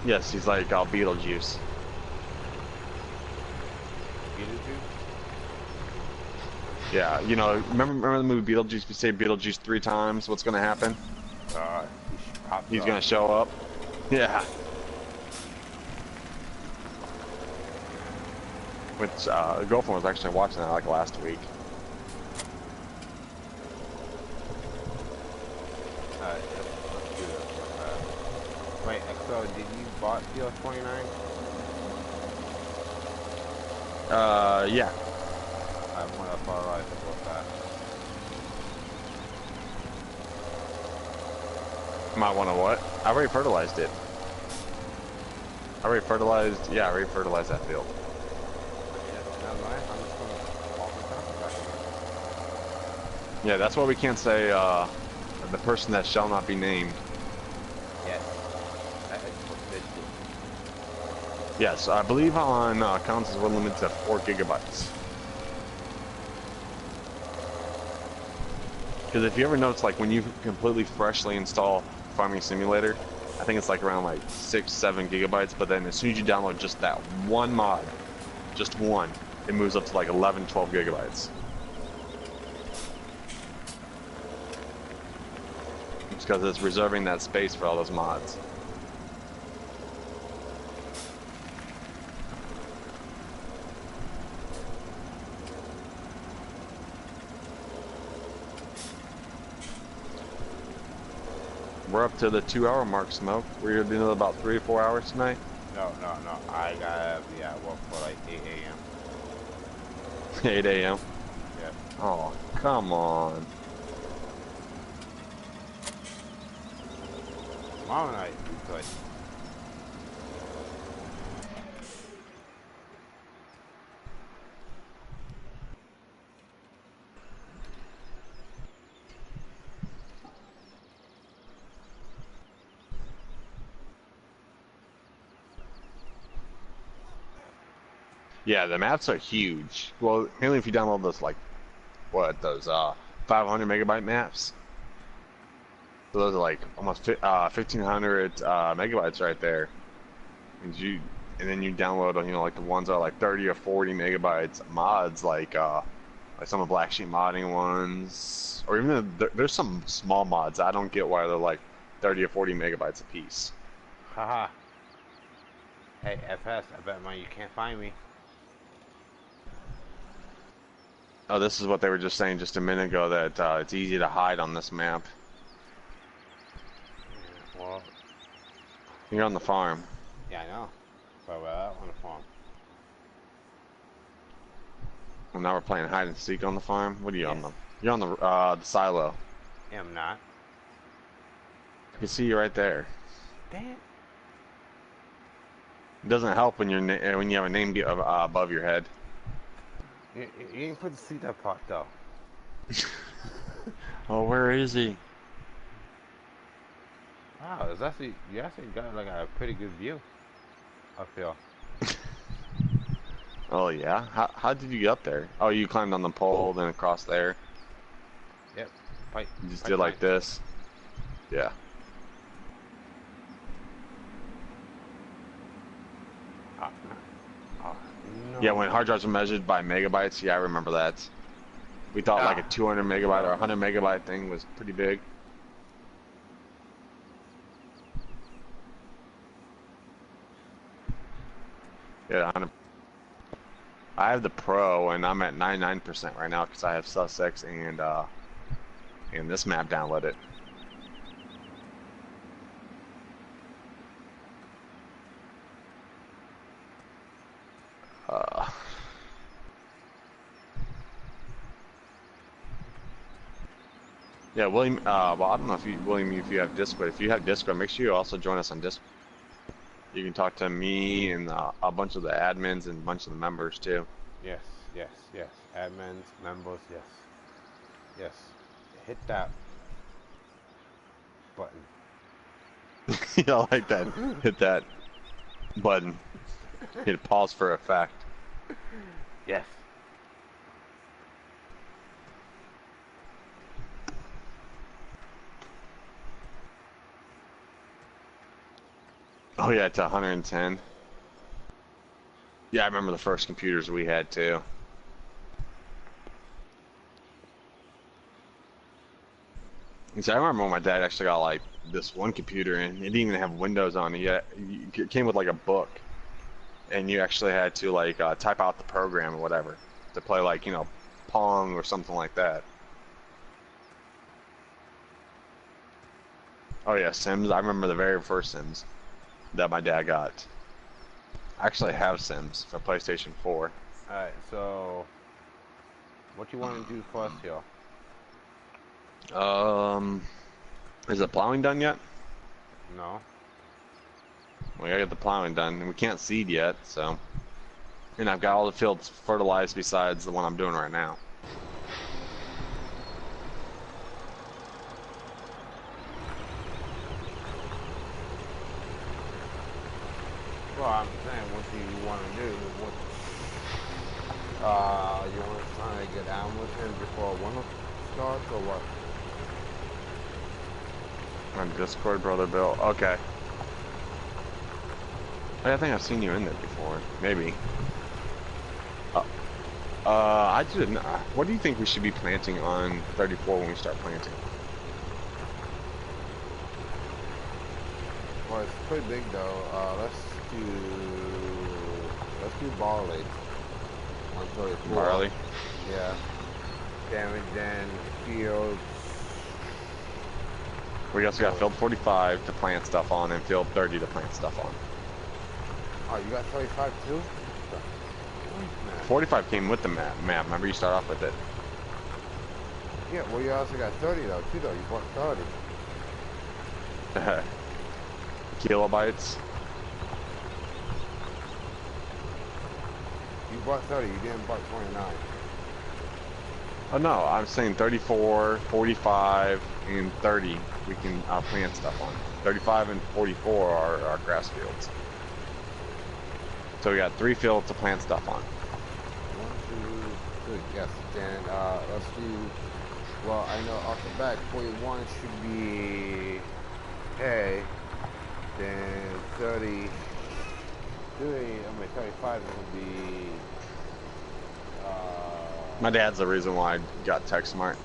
Yes, he's like Beetlejuice. Beetlejuice? Yeah, you know, remember the movie Beetlejuice? If you say Beetlejuice 3 times, what's gonna happen? He's gonna show up. Yeah. Which, the girlfriend was actually watching that like last week. Alright, let's do this. Wait, so did you bought DL29? Yeah. I want to follow about that. Might want to what? I already fertilized it. I already fertilized that field. Yeah, that's why we can't say, the person that shall not be named. Yes. Yes, I believe on consoles we're limited to 4 gigabytes. Because if you ever notice, like when you completely freshly install Farming Simulator, I think it's like around like 6-7 gigabytes, but then as soon as you download just that one mod, just one, it moves up to like 11-12 gigabytes. It's because it's reserving that space for all those mods. We're up to the 2-hour mark, Smoke. We're doing about 3 or 4 hours tonight. No. I gotta be at work for like 8 a.m. 8 a.m. Yeah. Oh, come on. Tomorrow night, we could. Yeah, the maps are huge. Well, mainly if you download those, like, what, those 500 megabyte maps. So those are like almost 1,500 megabytes right there. And then you download, you know, like the ones that are like 30 or 40 megabytes mods, like some of the Black Sheep modding ones, or even there's some small mods. I don't get why they're like 30 or 40 megabytes a piece. Haha. Hey, FS, I bet man you can't find me. Oh, this is what they were just saying just a minute ago, that it's easy to hide on this map. Yeah, well, You're on the farm. yeah, I know. But on the farm. Well, now we're playing hide and seek on the farm. What are you on Yes. You're on the silo. Yeah, I'm not. I can see you right there. Damn. It doesn't help when when you have a name above your head. You didn't put the seat up part though. Oh, where is he? Wow, you actually got like a pretty good view. I feel. Oh yeah. How did you get up there? Oh, you climbed on the pole, then across there. Yep. You just did like this. Yeah. No. Yeah, when hard drives were measured by megabytes, yeah, I remember that. We thought like a 200 megabyte or 100 megabyte thing was pretty big. Yeah, 100. I have the Pro, and I'm at 99% right now because I have Sussex and this map downloaded. Yeah, William. Well, I don't know if you, William, if you have Discord. If you have Discord, make sure you also join us on Discord. You can talk to me and a bunch of the admins and a bunch of the members too. Yes, yes, yes. Admins, members, yes. Yes. Hit that button. Yeah, I like that. Hit that button. Hit pause for effect. Yes. Oh yeah, to 110. Yeah, I remember the first computers we had too. And so I remember when my dad actually got like this one computer and it didn't even have Windows on it yet. It came with like a book, and you actually had to like type out the program or whatever to play like Pong or something like that. Oh yeah, Sims. I remember the very first Sims that my dad got. I actually have Sims for PlayStation 4. Alright, so what you want to do first here? Is the plowing done yet? No. We gotta get the plowing done, and we can't seed yet, so. And I've got all the fields fertilized besides the one I'm doing right now. Well, I'm saying, what do you want to do? What? You want to try to get animals in before winter starts, or what? On Discord, Brother Bill. Okay. I think I've seen you in there before. Maybe. I didn't. What do you think we should be planting on 34 when we start planting? Well, it's pretty big though. Let's do barley. 134. Barley? Yeah. Then fields. We also got field 45 to plant stuff on and field 30 to plant stuff on. Oh, you got 35 too? 45 came with the map. Remember, you start off with it. Yeah, well, you also got 30 though, too, though. You bought 30. Kilobytes. You bought 30, you didn't buy 29. Oh no, I'm saying 34, 45, and 30 we can plant stuff on. 35 and 44 are our grass fields. So we got 3 fields to plant stuff on. 1, 2, 3, yes. Then let's do, well, I know off the back, 41 should be A. Then 30, 35 will be, My dad's the reason why I got TechSmart.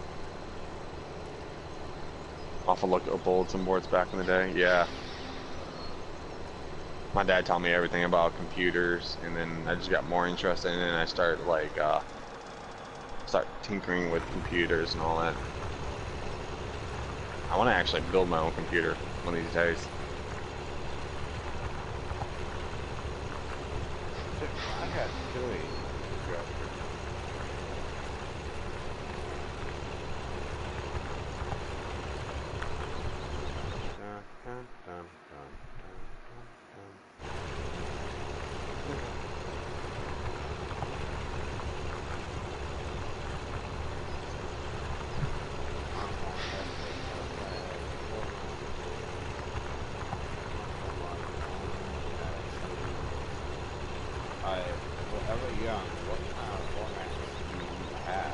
Off of local bulletin boards back in the day, yeah. My dad taught me everything about computers, and then I just got more interested in it, and I started like, start tinkering with computers and all that. I want to actually build my own computer one of these days. I had 3. Forever Young, what kind of formats do you have?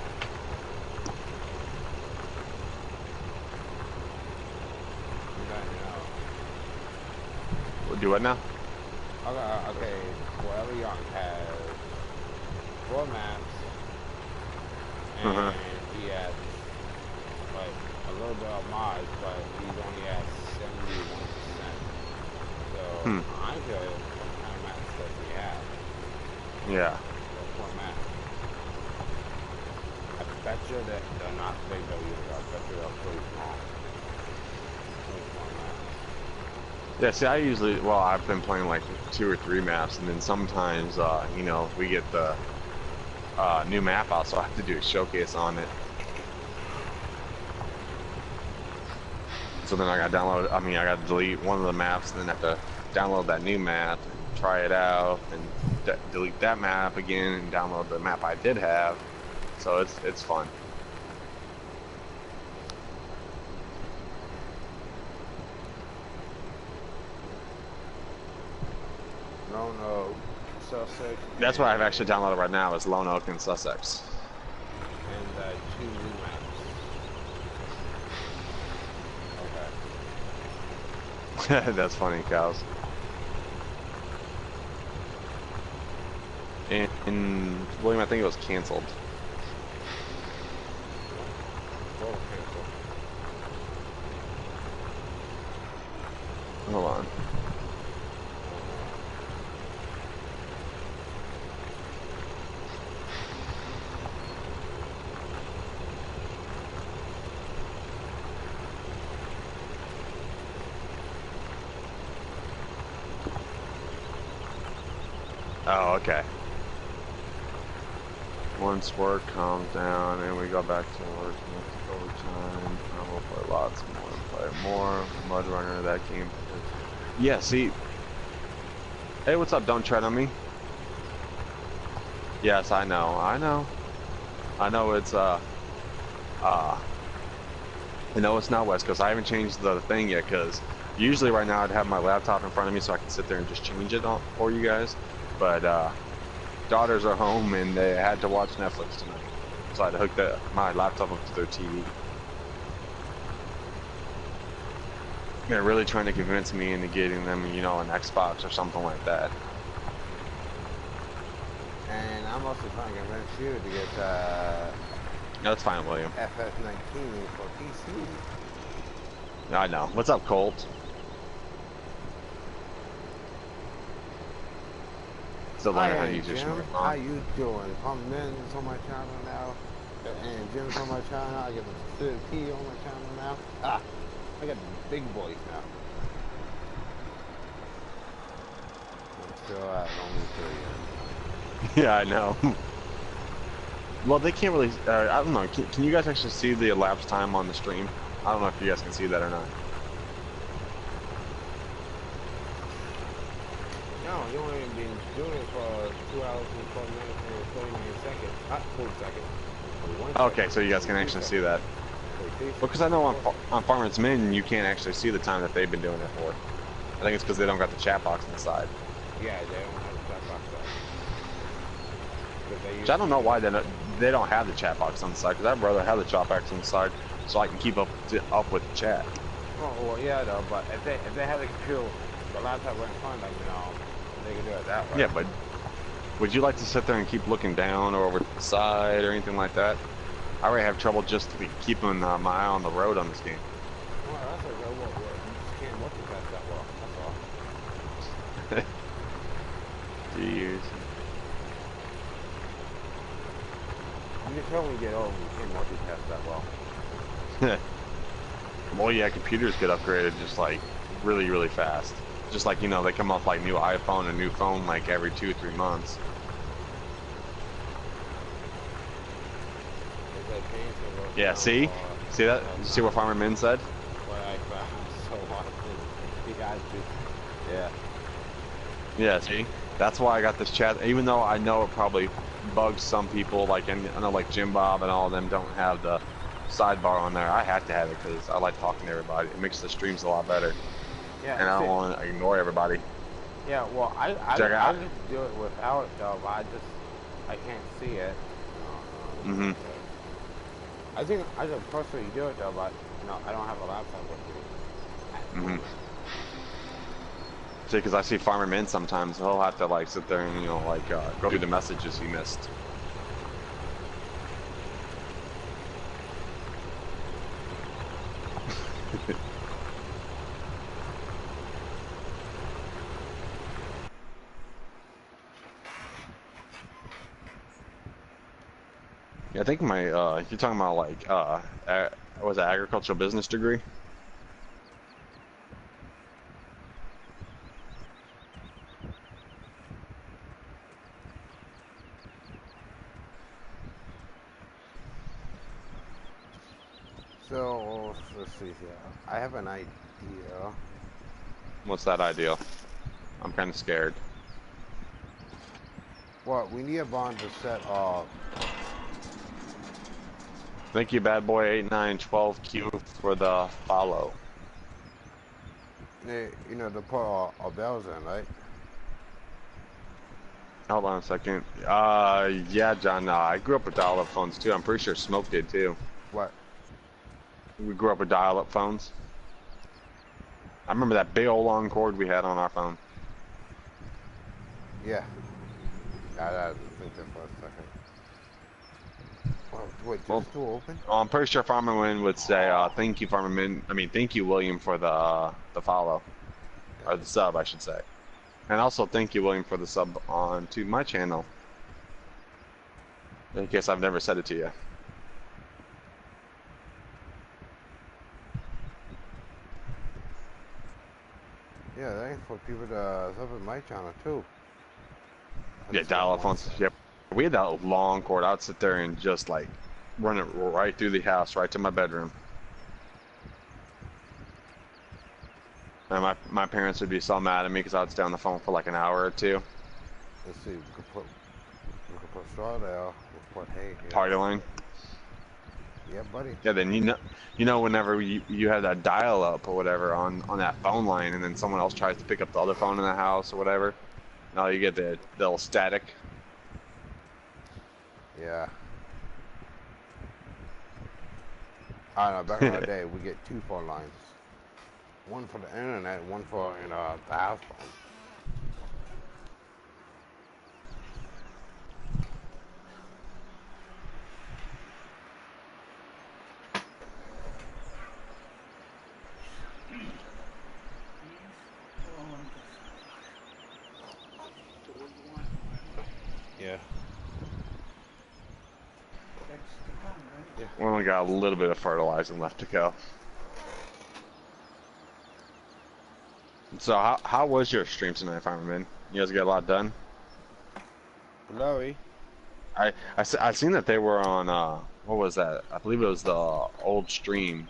You don't know. We'll do what now? Okay, Forever Young has 4 maps, and he has like a little bit of mods, but he's only at 71%. So I'm curious what kind of maps does he have? Yeah. What map? I bet you that they're not big though either. I bet you they're pretty small. Yeah, see, I usually, well, I've been playing like 2 or 3 maps, and then sometimes, we get the new map out, so I have to do a showcase on it. So then I got to download. I mean, I got to delete one of the maps, and then have to download that new map and try it out, and delete that map again, and download the map I did have. So it's fun. Lone Oak, Sussex. That's what I've actually downloaded right now is Lone Oak and Sussex. And 2 new maps. Okay. That's funny, cows. And William, I think it was canceled. Whoa, cancel. Hold on. Oh, okay. Once work calms down and we go back to work, overtime, I will play lots more and play more. Mud Runner, that game. Yeah, see. Hey, what's up? Don't tread on me. Yes, I know. I know it's, I know it's not West Coast. I haven't changed the thing yet because usually right now I'd have my laptop in front of me so I can sit there and just change it for you guys. But daughters are home and they had to watch Netflix tonight, so I had to hook my laptop up to their TV. They're really trying to convince me into getting them, you know, an Xbox or something like that. And I'm also trying to convince you to get That's fine, William. FS19 for PC. I know. What's up, Colt? Still learning how to use your Jim, smartphone. how you doing? Men's on my channel now, and Jim's on my channel. I get the T on my channel now. Ah, I got the big boys now. I'm still at only 3 years. Yeah, I know. Well, they can't really. I don't know. Can you guys actually see the elapsed time on the stream? I don't know if you guys can see that or not. No, you only been doing it for 2 hours and 12 minutes and 39 seconds. Not 40 seconds. 41 Okay, seconds. so you guys can actually see that. Because I know on Farmers Min you can't actually see the time that they've been doing it for. I think it's because they don't got the chat box inside. Yeah, they don't have the chat box up. Which I don't know why they don't have the chat box on the side. Because I'd rather have the chat box on the side so I can keep up with the chat. Oh, well, yeah, though, but if they had the computer, the laptop right in front of them, you know, they could do it that way. Yeah, but would you like to sit there and keep looking down or over to the side or anything like that? I already have trouble just keeping my eye on the road on this game. Well, that's a real world. You just can't multitask that well. That's all. Jeez. You can tell when you get old, you can't multitask that well. Well, yeah, computers get upgraded just like really, really fast. Just like, you know, they come off like new iPhone and new phone like every 2 or 3 months. Yeah, see? See that? You see what Farmer Min said? Yeah. Yeah, see? That's why I got this chat, even though I know it probably bugs some people, like, and I know like Jim Bob and all of them don't have the sidebar on there. I have to have it because I like talking to everybody. It makes the streams a lot better. Yeah, and I don't want to ignore everybody. Yeah, well, I can do it without it though, but I can't see it. Mm-hmm. I think I could personally do it though, but no, I don't have a laptop with me. Mm-hmm. See, because I see Farmer Min sometimes, he'll have to like sit there and, you know, like go through the messages he missed. Yeah, I think my you're talking about like was it agricultural business degree? So let's see here. I have an idea. What's that ideal? I'm kind of scared. Well, we need a bond to set Thank you, bad boy 8912Q for the follow. you know, to put our bells in, right? Hold on a second. Yeah, John. I grew up with dial-up phones too. I'm pretty sure Smoke did too. What? We grew up with dial-up phones. I remember that big old long cord we had on our phone. Yeah. I didn't think that for a second. Well, wait, just to open? I'm pretty sure Farmer Win would say, "Thank you, Farmer Win. I mean, thank you, William, for the follow, or the sub, I should say." And also, thank you, William, for the sub on to my channel. In case I've never said it to you. Yeah, thanks for people to sub in my channel too. Yeah, dial-up phones. Yep. We had that long cord. I'd sit there and just like run it right through the house, right to my bedroom. And my parents would be so mad at me because I'd stay on the phone for like an hour or two. Let's see, we could put straw there. We'll put hay here. Party line. Yeah, buddy. Yeah, then you know whenever you have that dial up or whatever on that phone line, and then someone else tries to pick up the other phone in the house or whatever, now you get the little static. Yeah. I don't know, back in the day, we get two phone lines. One for the internet, one for the house phone. Yeah. We only got a little bit of fertilizer left to go. So how was your stream tonight, Fireman? You guys get a lot done? Blurry. I seen that they were on what was that? I believe it was the old stream.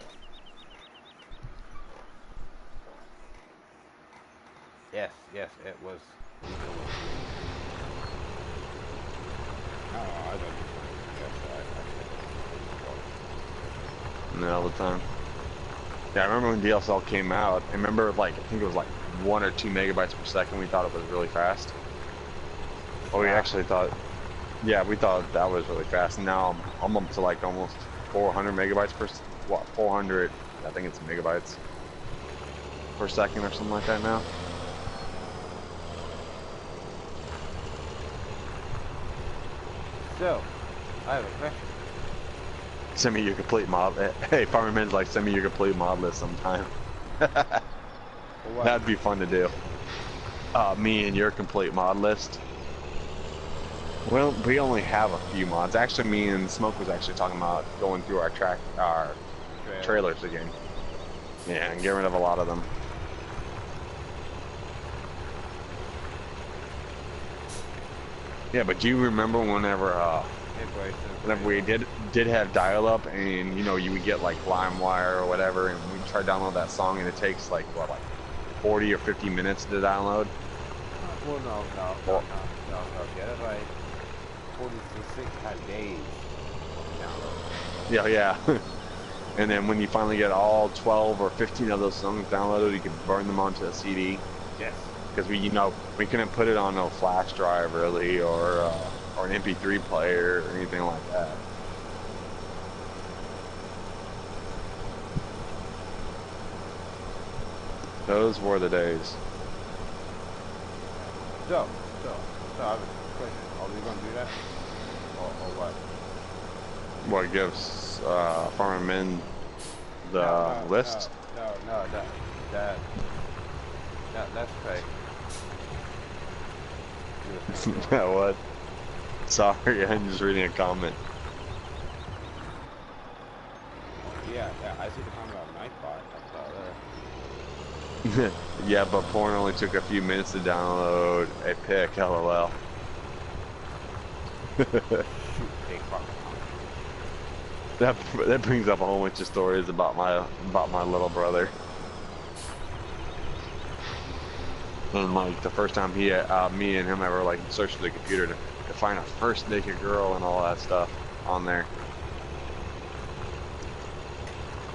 Yes, it was. I don't All the time. Yeah, I remember when DSL came out. I remember like I think it was like 1 or 2 megabytes per second. We thought it was really fast. Oh, we actually thought. Yeah, we thought that was really fast. Now I'm up to like almost 400 megabytes per. What 400? I think it's megabytes per second or something like that now. So, I have a question. Send me your complete mod. Hey, Fireman's like, send me your complete mod list sometime. That'd be fun to do. Me and your complete mod list. Well, we only have a few mods. Actually, me and Smoke was actually talking about going through our trailers again. Yeah, and get rid of a lot of them. Yeah, but do you remember whenever we did have dial-up, and you know you would get like LimeWire or whatever, and we try to download that song, and it takes like what, like 40 or 50 minutes to download? Well, no. Get it right. 46 days download. Yeah. And then when you finally get all 12 or 15 of those songs downloaded, you can burn them onto a CD. Yes. Because we couldn't put it on a flash drive really, or an MP3 player or anything like that. Those were the days. So I have a question. Are we gonna do that, or what? What gives Farmermen the list? No, that's fake. What? Sorry, I'm just reading a comment. Yeah, I see the comment on Nightbot. I saw there. Yeah, but porn only took a few minutes to download a pic, lol. Shoot, big fucking That brings up a whole bunch of stories about my little brother. And like the first time me and him ever like searched the computer to find a first naked girl and all that stuff on there.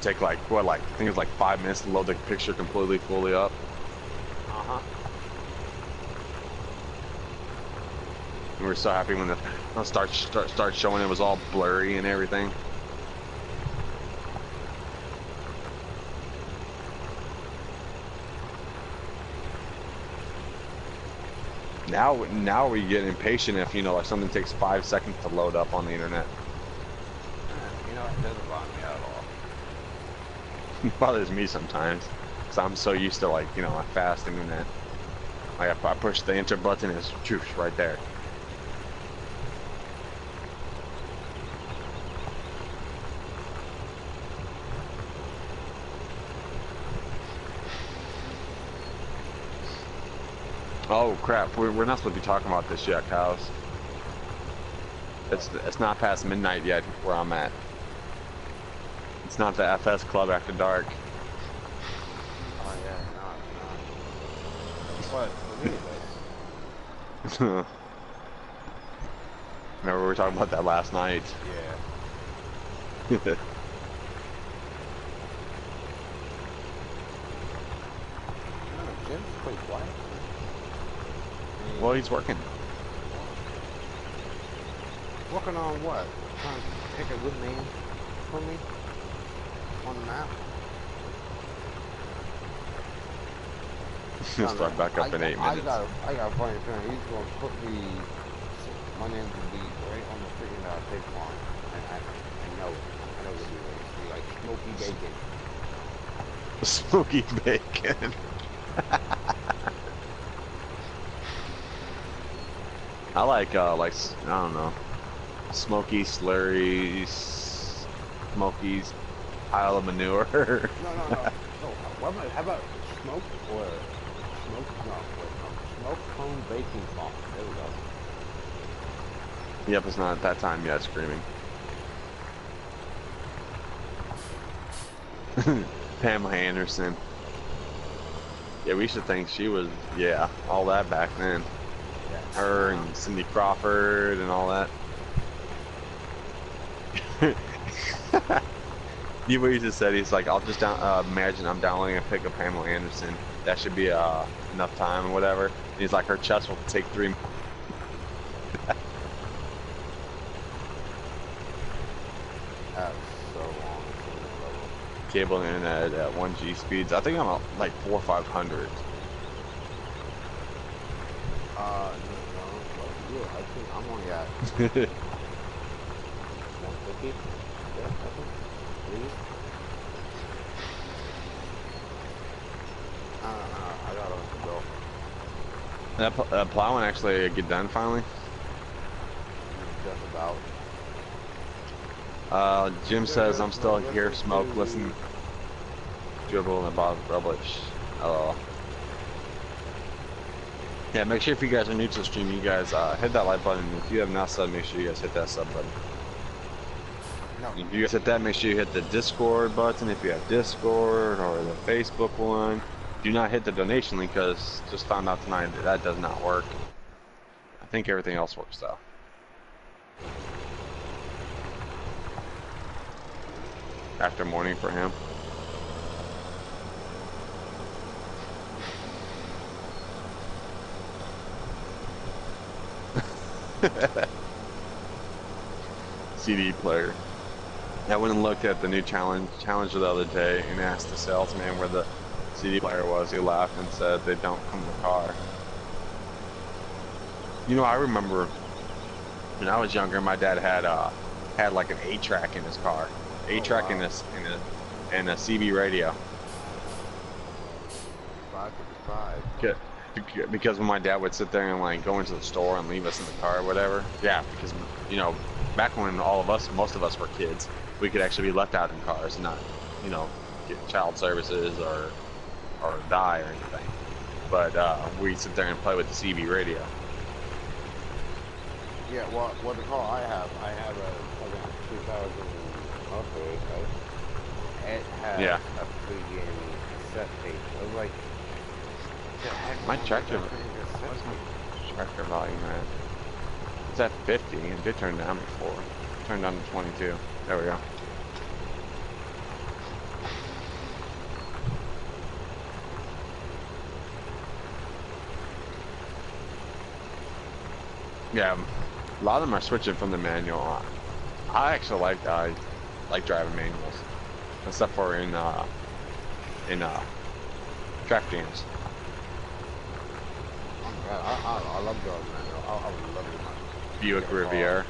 Take like what, like I think it was like 5 minutes to load the picture completely fully up. We were so happy when the start showing it was all blurry and everything. Now we get impatient if, you know, like something takes 5 seconds to load up on the internet. You know, it doesn't bother me at all. It bothers me sometimes, because I'm so used to, like, you know, a fast internet. Like I push the enter button, it's juice right there. Oh crap, we're not supposed to be talking about this yet, cows. It's not past midnight yet where I'm at. It's not the FS Club after dark. Oh yeah, no. What? What is Remember we were talking about that last night? Yeah. Jim's pretty quiet. Well, he's working. Working on what? Trying to pick a good name for me on the map. Start back up in 8 minutes. I got a funny feeling he's gonna put me. My name would be right on the freaking pig farm, and I know it would be like Smoky Bacon. Smoky Bacon. I like I don't know, Smoky Slurries, Smoky's pile of manure. No. How about smoke or smoke? No, smoke cone baking farm. There we go. Yep, it's not at that time yet. Screaming. Pamela Anderson. Yeah, we should think she was, yeah, all that back then. Yeah. Her and Cindy Crawford and all that. You what he just said, he's like, I'll just imagine I'm downloading a pic of Pamela Anderson. That should be enough time or whatever. And he's like, her chest will take 3 That's so long. Cable internet at 1G speeds. I think I'm at like 400 or 500. No, I think I'm only at 150. Yeah, I think. I gotta let it go. That plowing actually get done finally? Just about. Jim says I'm still here, smoke, listen, dribble, and Bob Rublich. Oh. Yeah, make sure if you guys are new to the stream, you guys hit that like button. If you have not subbed, make sure you guys hit that sub button. No. If you guys hit that, make sure you hit the Discord button if you have Discord, or the Facebook one. Do not hit the donation link, because just found out tonight that does not work. I think everything else works though. After morning for him. CD player. I went and looked at the new challenger the other day and asked the salesman where the CD player was. He laughed and said they don't come in the car. You know, I remember when I was younger, my dad had like an 8-track in his car. 8-track in a CB radio. 555. Because when my dad would sit there and like go into the store and leave us in the car or whatever. Yeah, because you know, back when most of us were kids, we could actually be left out in cars and not, you know, get child services or die or anything. But we'd sit there and play with the CB radio. Yeah, what the car I have a 2000 Okay, it has Yeah. a pre-game set page. I was like, the heck My am I tractor, that cassette what's my page? tractor volume at? It's at 50, and it did turn down before. Turned down to 22. There we go. Yeah, a lot of them are switching from the manual. I actually like driving manuals, except for in track games. I love driving manual. I would love it. Buick Riviera.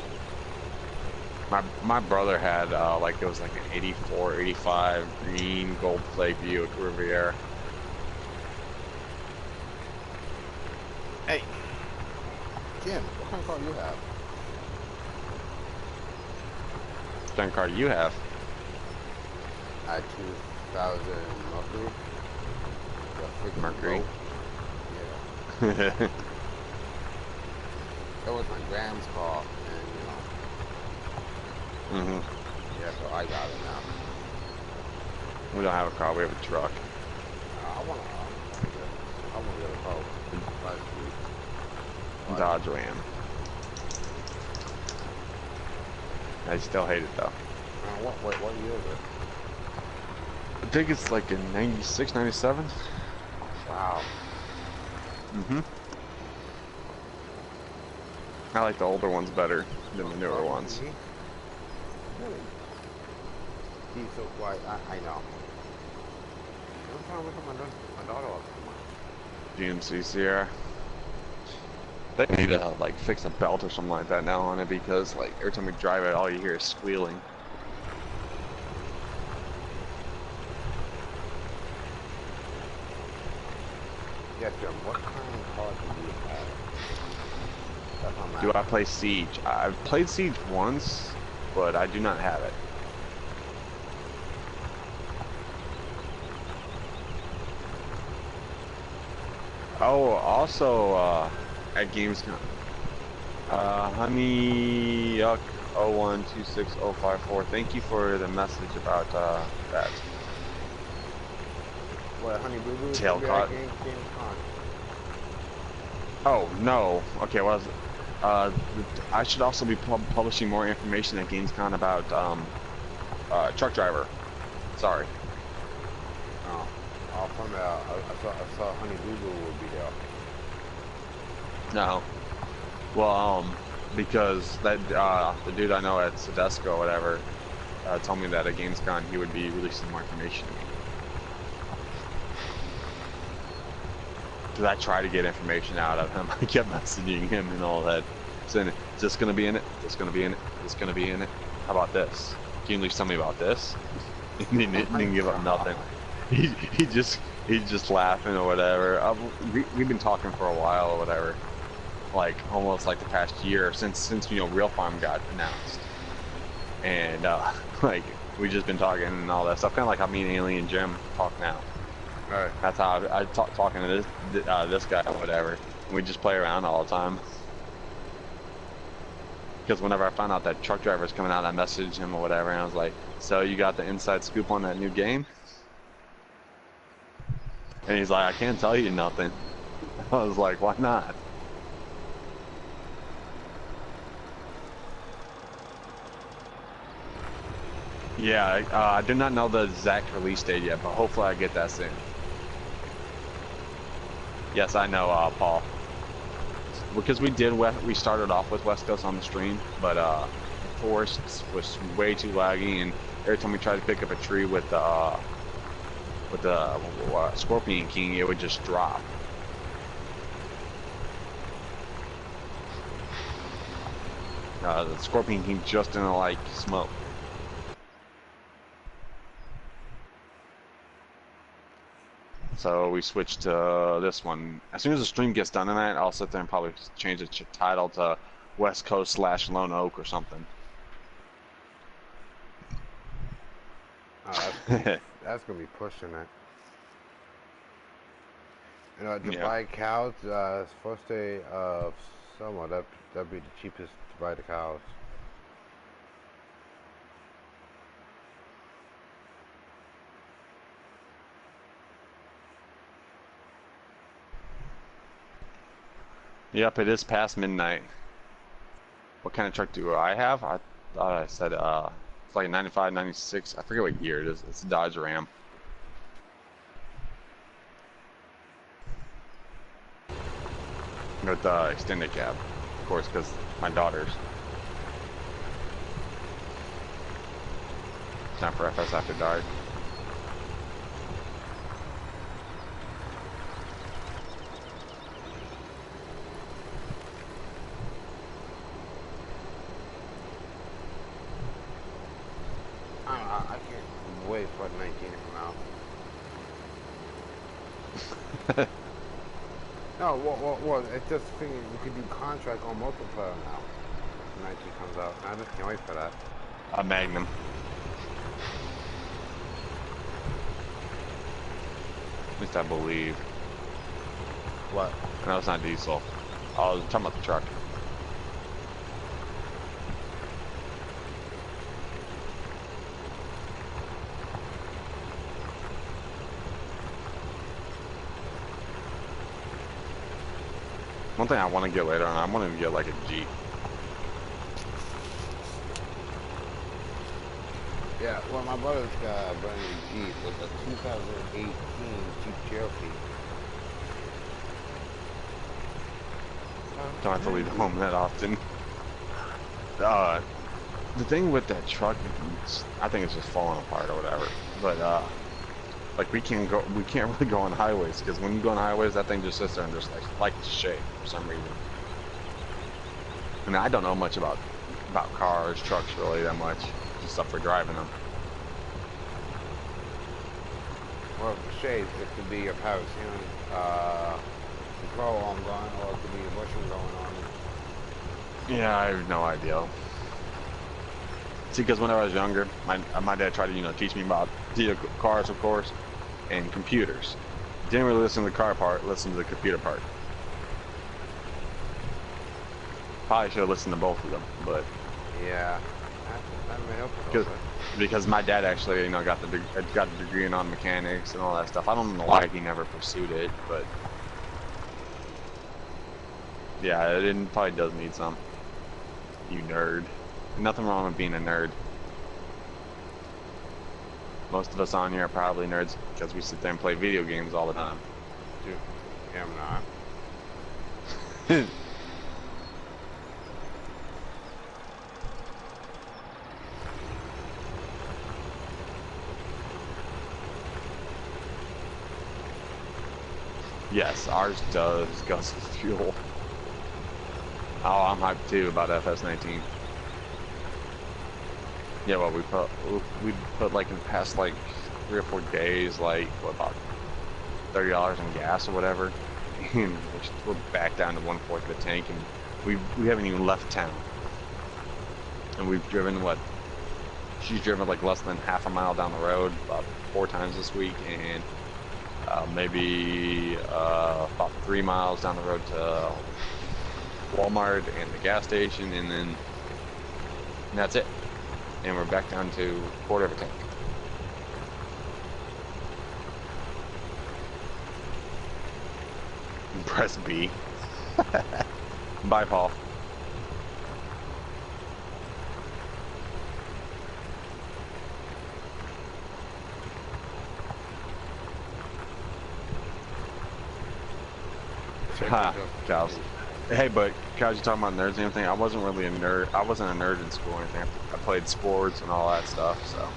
My brother had like it was like an 84, 85 green gold plate Buick Riviera. Hey, Jim, what kind of car you have? What kind of car do you have? I 2000 Mercury. The freaking Mercury. boat. Yeah. That was my grand's car, and yeah, so I got it now. We don't have a car. We have a truck. I want to get a car with 5 speed. Dodge Ram. I still hate it though. What year is it? I think it's like a 96, 97. Wow. I like the older ones better than the newer ones. Really? He's so quiet. I know. I'm trying to look at my daughter up. GMC Sierra. They need to like fix a belt or something like that now on it because like every time we drive it, all you hear is squealing. Yes, Jim. What kind of car do you have? That's what I'm Do I asking. play Siege? I've played Siege once, but I do not have it. Oh, also at Gamescom, Honey Yuck 0126054. Thank you for the message about that What, Honey Boo Boo is tail gonna be caught. at Gamescom? Oh no. Okay, well, I should also be publishing more information at Gamescom about truck driver. Sorry. Oh, from there, I saw Honey Boo Boo would be there. No. Well, because that the dude I know at Sedesco or whatever told me that at Gamescom he would be releasing more information. Because I tried to get information out of him. I kept messaging him and all that, saying, "Is this gonna be in it? Is this gonna be in it? Is this gonna be in it? How about this? Can you at least tell me about this?" And he didn't give up nothing. He's just laughing or whatever. We've been talking for a while or whatever, like almost like the past year since Real Farm got announced, and like we just been talking and all that stuff, kind of like how me and Alien Jim talk now. Right. That's how I talking to this guy or whatever. We just play around all the time. Because whenever I found out that truck driver's coming out, I messaged him or whatever, and I was like, "So you got the inside scoop on that new game?" And he's like, "I can't tell you nothing." I was like, "Why not?" Yeah, I do not know the exact release date yet, but hopefully I get that soon. Yes, I know, Paul. Because we started off with West Coast on the stream, but Forest was way too laggy, and every time we tried to pick up a tree with the Scorpion King, it would just drop. The Scorpion King just didn't like smoke. So we switched to this one. As soon as the stream gets done tonight, I'll sit there and probably change the title to West Coast / Lone Oak or something. Oh, that's gonna be pushing it. You know, to buy cows, first day of summer, that'd be the cheapest to buy the cows. Yep, it is past midnight. What kind of truck do I have? I thought I said it's like 95, 96. I forget what year it is. It's a Dodge Ram. With extended cab, of course, because my daughter's. Time for FS After Dark. I can't wait for 19 to come out. No, well, it's just thinking you could do contract on multiplayer now. 19 comes out. I just can't wait for that. A Magnum. At least I believe. What? No, it's not diesel. I was talking about the truck. One thing I want to get later on, I want to get like a Jeep. Yeah, well, my brother's got a brand new Jeep. It's a 2018 Jeep Cherokee. Don't have to leave home that often. The thing with that truck, I think it's just falling apart or whatever. But like we can't really go on highways because when you go on highways, that thing just sits there and just like to shake for some reason. I mean, I don't know much about cars, trucks really that much, just stuff for driving them. Well, the shade, it could be your power steering control arm going, or it could be your bushing going on. Yeah, I have no idea. See, because when I was younger, my dad tried to teach me about cars, of course, and computers. Didn't really listen to the car part, listened to the computer part. Probably should have listened to both of them, but yeah, that may help a little bit. Because my dad actually, got a degree in auto mechanics and all that stuff. I don't know why he never pursued it, but yeah, it probably does need some. You nerd. Nothing wrong with being a nerd. Most of us on here are probably nerds because we sit there and play video games all the time. Dude, yeah, I'm not. Yes, ours does guzzle fuel. Oh, I'm hyped too about FS19. Yeah, well, we put like in the past like 3 or 4 days, like what, about $30 in gas or whatever, and we're back down to 1/4 of the tank, and we haven't even left town, and we've driven what? She's driven like less than half a mile down the road about 4 times this week, and maybe about 3 miles down the road to Walmart and the gas station, and that's it. And we're back down to 1/4 of a tank. Press B. Bye, Paul. Ha, cows. Hey, but cows, you talking about nerds and everything? I wasn't really a nerd. I wasn't a nerd in school or anything. I played sports and all that stuff, so.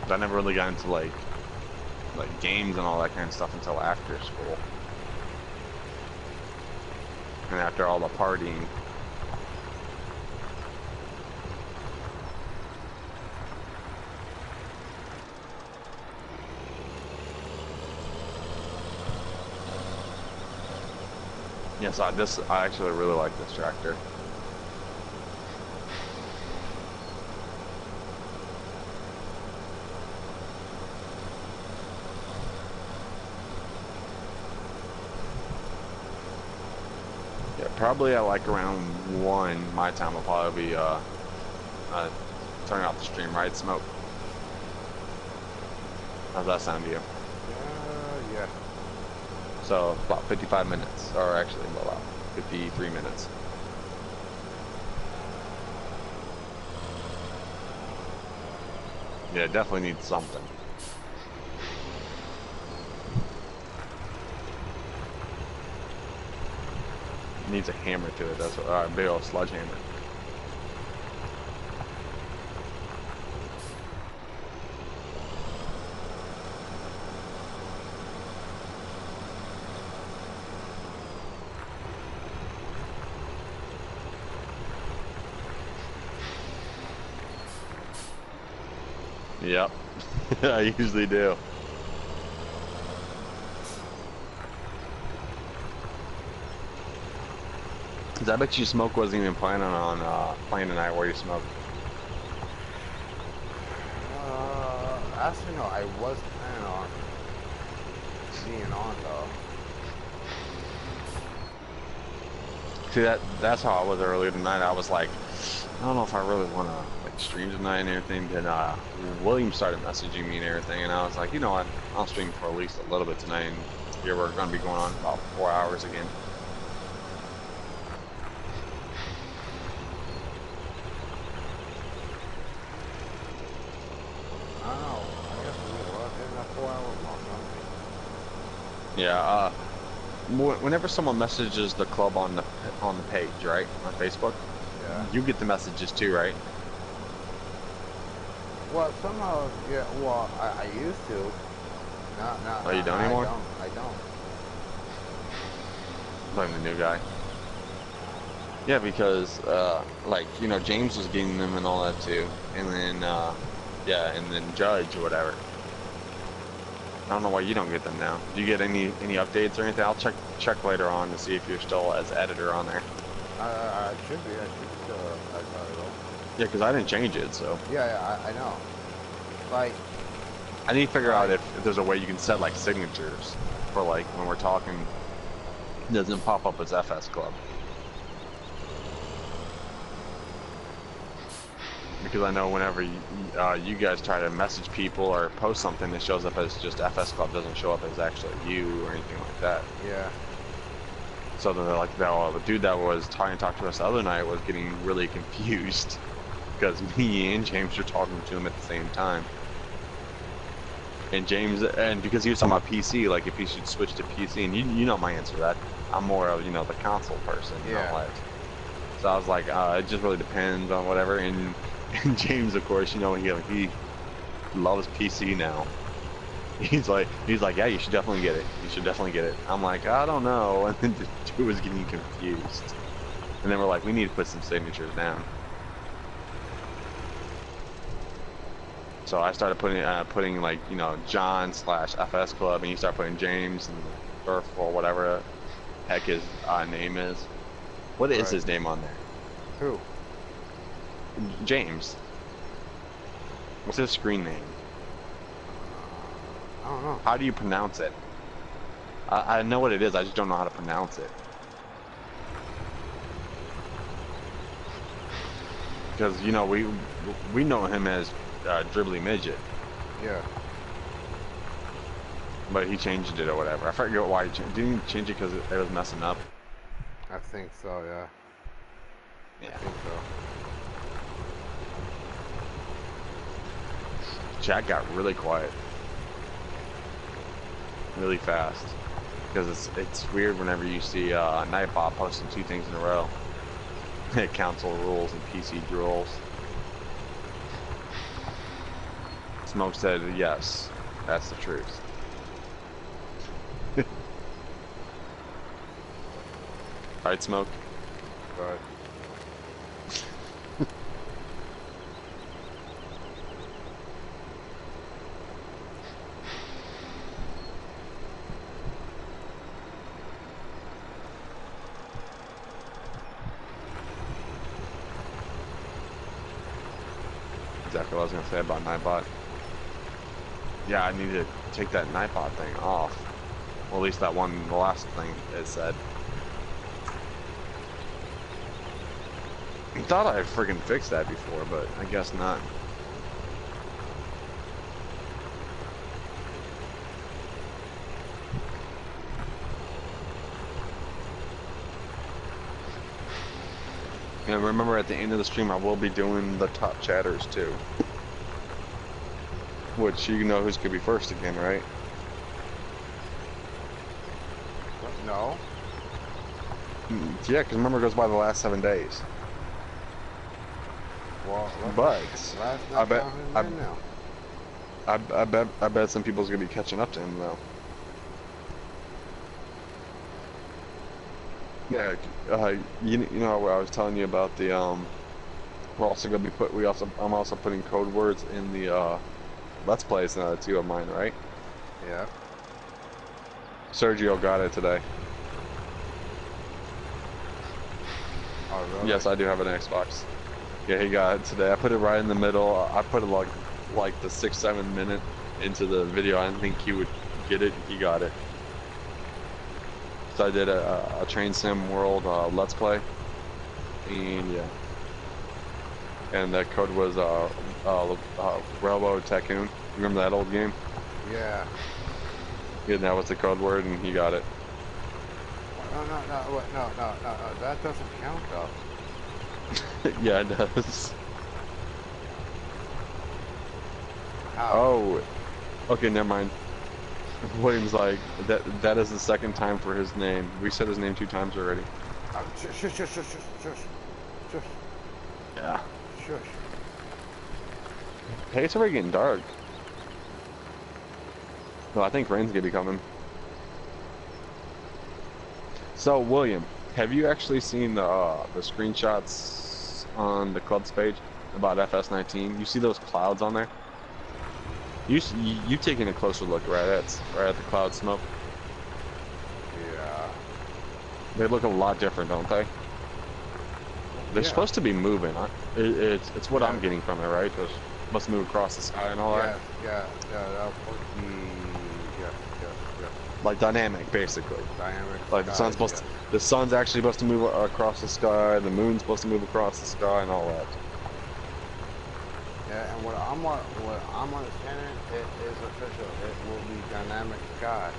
But I never really got into like games and all that kind of stuff until after school. And after all the partying. Yes, I actually really like this tractor. Yeah, probably at like around 1 my time will probably be turning off the stream, right, Smoke? How's that sound to you? Yeah. So about 55 minutes, or actually about 53 minutes. Yeah, definitely needs something. Needs a hammer to it. That's what, big old sludge hammer. Yep, I usually do. 'Cause I bet you Smoke wasn't even planning on playing tonight where you smoked. Actually, no, I was planning on being on though. See, that's how I was earlier tonight. I was like, I don't know if I really want to like stream tonight and everything. Then William started messaging me and everything, and I was like, you know what? I'll stream for at least a little bit tonight. And here we're gonna be going on about 4 hours again. I don't know. I guess we were in a 4-hour mark, Yeah. Whenever someone messages the club on the page, right, on Facebook, yeah. you get the messages too, right? Well, somehow, yeah. Well, I used to. Oh, you don't anymore? I don't. I'm the new guy. Yeah, because like you know, James was getting them and all that too, and then yeah, and then Judge or whatever. I don't know why you don't get them now. Do you get any updates or anything? I'll check later on to see if you're still as editor on there. I should be. I should still. Yeah, because I didn't change it, so. Yeah, I know. Like. I need to figure out if there's a way you can set like signatures for like when we're talking. It doesn't pop up as FS Club. Because I know whenever you guys try to message people or post something, it shows up as just FS Club, doesn't show up as actually you or anything like that. Yeah. So then like the dude that was trying to talk to us the other night was getting really confused because me and James were talking to him at the same time. And James, and because he was talking about PC, like if he should switch to PC, and you know my answer to that. I'm more of, you know, the console person. Yeah. Not like, so I was like, it just really depends on whatever. And James, of course, you know, he loves PC now. He's like, yeah, you should definitely get it. You should definitely get it. I'm like, I don't know. And then the dude was getting confused. And then we're like, we need to put some signatures down. So I started putting like, you know, John/FS Club, and you start putting James and Burf or whatever the heck his name is. What is his name on there? Who? James. What's his screen name? I don't know. How do you pronounce it? I know what it is, I just don't know how to pronounce it. Because, you know, we know him as Dribbly Midget. Yeah. But he changed it or whatever. I forget why he changed. Didn't he change it because it was messing up? I think so, yeah. Yeah. I think so. Chat got really quiet. Really fast. Because it's weird whenever you see Nightbot posting 2 things in a row. Council rules and PC rules. Smoke said yes. That's the truth. Alright, Smoke. Go ahead. Exactly what I was going to say about Nightbot. Yeah, I need to take that Nightbot thing off. Well, at least that one, the last thing it said. I thought I had friggin' fixed that before, but I guess not. And remember, at the end of the stream, I will be doing the top chatters too. Which you know who's gonna be first again, right? What? No. Yeah, because remember, it goes by the last 7 days. Well, But I bet. I bet some people's gonna be catching up to him though. Yeah, you know what I was telling you about the we're also gonna be I'm also putting code words in the Let's Plays now too of mine, right? Yeah. Sergio got it today. Oh, really? Yes, I do have an Xbox. Yeah, he got it today. I put it right in the middle. I put it like the 6-7 minute into the video. I didn't think he would get it. He got it. So I did a Train Sim World Let's Play, and yeah, and that code was Railroad Tycoon. Remember that old game? Yeah. Yeah, that was the code word, and he got it. No. That doesn't count though. Yeah, it does. How? Oh, okay, never mind. William's like, that is the second time for his name. We said his name 2 times already. Shush. Yeah. Shush. Hey, it's already getting dark. No, I think rain's gonna be coming. So, William, have you actually seen the screenshots on the club's page about FS19? You see those clouds on there? You taking a closer look right at the cloud smoke? Yeah. They look a lot different, don't they? They're supposed to be moving. It's what I'm getting from it, right? Those must move across the sky and all that. Yeah. That'll put the yes. Like dynamic, basically. Dynamic. Like the sun's actually supposed to move across the sky. The moon's supposed to move across the sky and all that. Yeah, and what I'm understanding, it is official. It will be dynamic sky,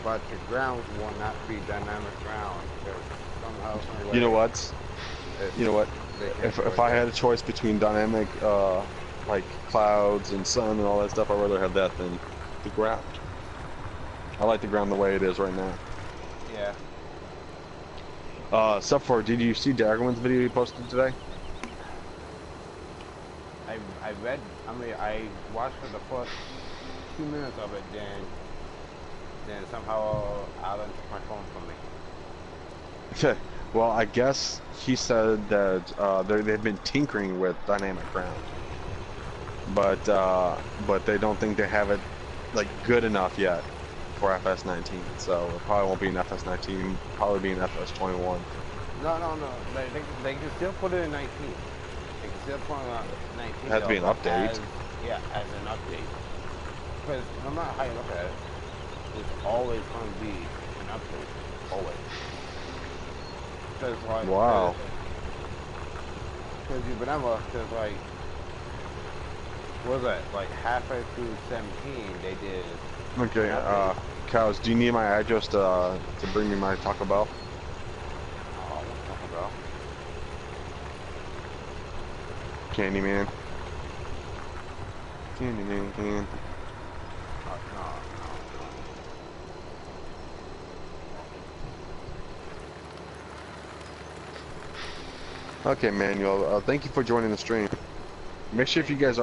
but the ground will not be dynamic ground because somehow, some way. You know what? If I had a choice between dynamic, like clouds and sun and all that stuff, I'd rather have that than the ground. I like the ground the way it is right now. Yeah. Except for, did you see Daggerman's video he posted today? I watched for the first 2 minutes of it, then somehow Alan took my phone from me. Okay. Well, I guess he said that they've been tinkering with dynamic ground, but they don't think they have it like good enough yet for FS19. So it probably won't be an FS19. Probably be an FS21. No. They can still put it in 19. They can still put it in 19. It has to be an update. As an update. Because no matter how you look at it, it's always going to be an update. Always. Cause like, wow. Because like, what was that? Like halfway through 17, they did. Okay, Cows, do you need my address to bring me my Taco Bell? Oh, what's Taco Bell? Candyman. Candyman, can. No. Okay, Manuel. Thank you for joining the stream. Make sure if you guys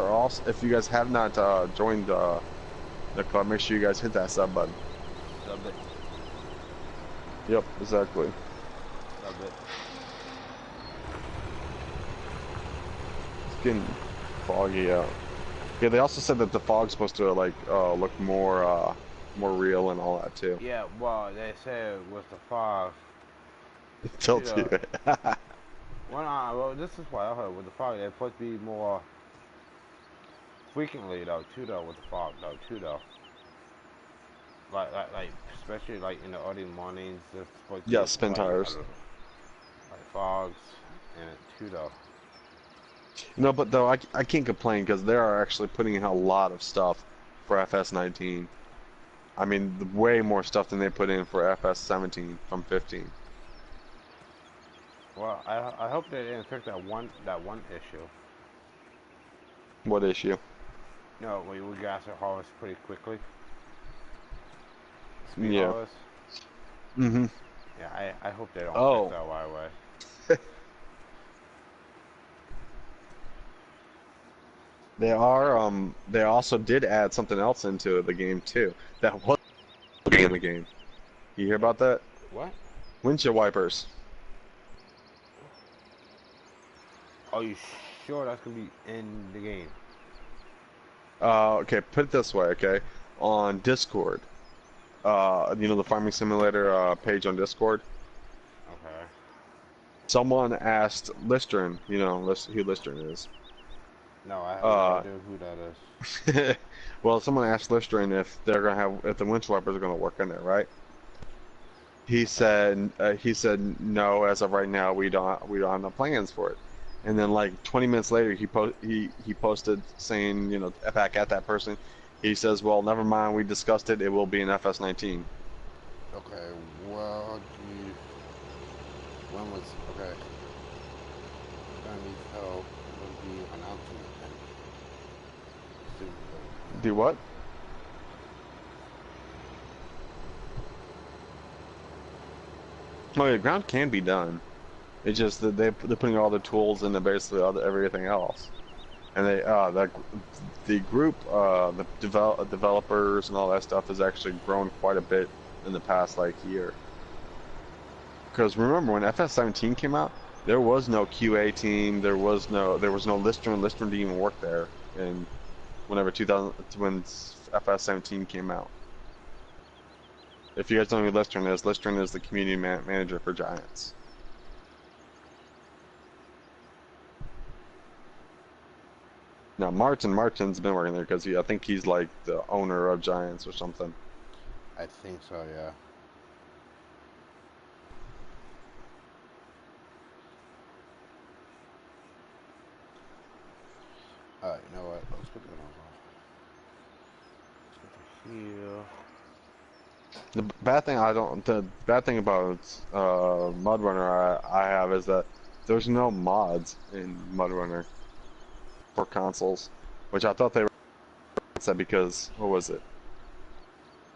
have not joined the club, make sure you guys hit that sub button. Sub it. Yep, exactly. Sub it. It's getting foggy out. Yeah, they also said that the fog's supposed to like look more real and all that too. Yeah, well, they said with the fog. Tilt you. Well, this is what I heard with the fog. They're supposed to be more frequently with the fog like especially like in the early mornings. There's supposed to be Spin tires. Like fogs and it too though. No, but though I can't complain because they are actually putting in a lot of stuff for FS19. I mean, way more stuff than they put in for FS17 from 15. Well, I hope they didn't fix that one issue. What issue? No, we got to harvest pretty quickly. Speed Yeah. harvest. Mm-hmm. Yeah, I hope they don't fix Oh. that right away. They also did add something else into the game too. That was in the game. You hear about that? What? Windshield wipers. Are you sure that's gonna be in the game? Okay, put it this way, okay? On Discord, you know the farming simulator page on Discord. Okay. Someone asked Listern, you know who Listern is. No, I have no Uh, idea who that is. well, someone asked Listern if the windshield wipers are gonna work in there, right? He said no, as of right now we don't have no plans for it. And then like 20 minutes later he posted saying, you know, back at that person. He says, "Well, never mind, we discussed it. It will be in FS19." Okay. Well, geez. When was okay? Gonna need help. Would be announcing it then. Soon. Do what? Oh, yeah, ground can be done. It's just that they're putting all the tools into basically everything else. And the group, the developers and all that stuff has actually grown quite a bit in the past like year. Because remember when FS17 came out, there was no QA team, there was no lister, and lister didn't even work there. And whenever 2000 when FS17 came out, if you guys don't know who Listern is the community manager for Giants. Now Martin's been working there because I think he's like the owner of Giants or something. I think so. Yeah. Alright, you know what? Let's put that on. Let's go to The bad thing about MudRunner I have is that there's no mods in MudRunner for consoles, which I thought they were said because what was it?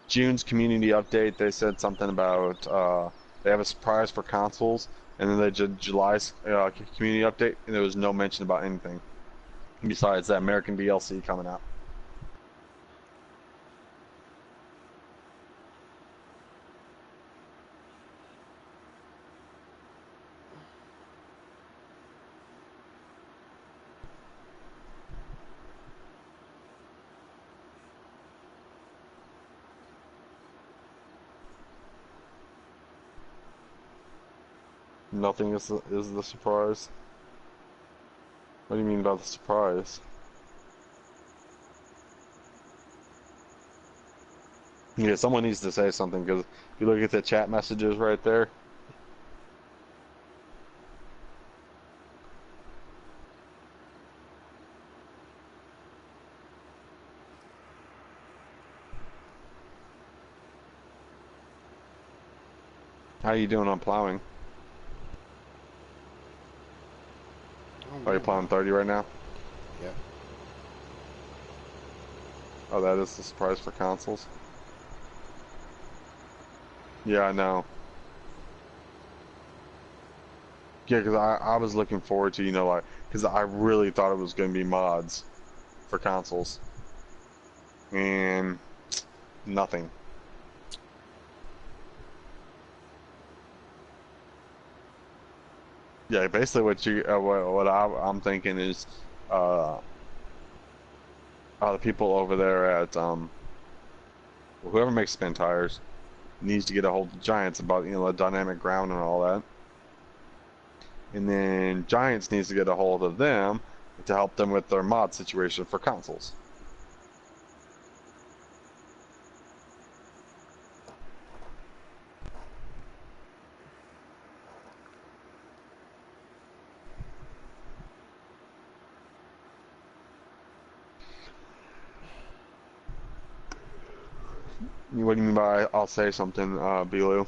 June's community update. They said something about they have a surprise for consoles, and then they did July's community update, and there was no mention about anything besides that American DLC coming out. Nothing is the surprise. What do you mean by the surprise? Yeah, someone needs to say something because if you look at the chat messages right there. How you doing on plowing? Are you plowing 30 right now? Yeah. Oh, that is the surprise for consoles. Yeah, I know. Yeah, because I was looking forward to, you know, like, because I really thought it was going to be mods for consoles. And nothing. Yeah, basically what I'm thinking is uh, the people over there at whoever makes spin tires needs to get a hold of Giants about, you know, the dynamic ground and all that. And then Giants needs to get a hold of them to help them with their mod situation for consoles. What do you mean by I'll say something, Belu?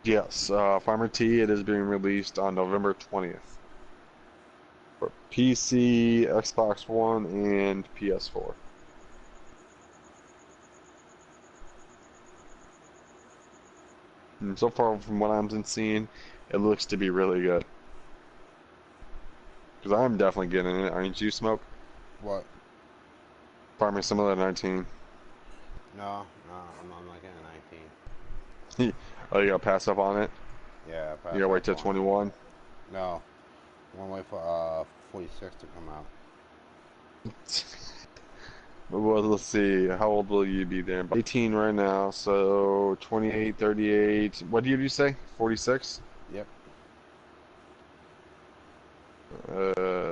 Yes, Farmer T. It is being released on November 20th for PC, Xbox One, and PS4. And so far, from what I'm seeing, it looks to be really good. Because I'm definitely getting it. Aren't you, Smoke? What? Farming Simulator 19. No, I'm not getting a 19. Oh, you gotta pass up on it? Yeah, You gotta wait till 21? No, I'm gonna wait for 46 to come out. Well, let's see. How old will you be there? 18 right now, so 28, 38. What year did you say? 46? Yep.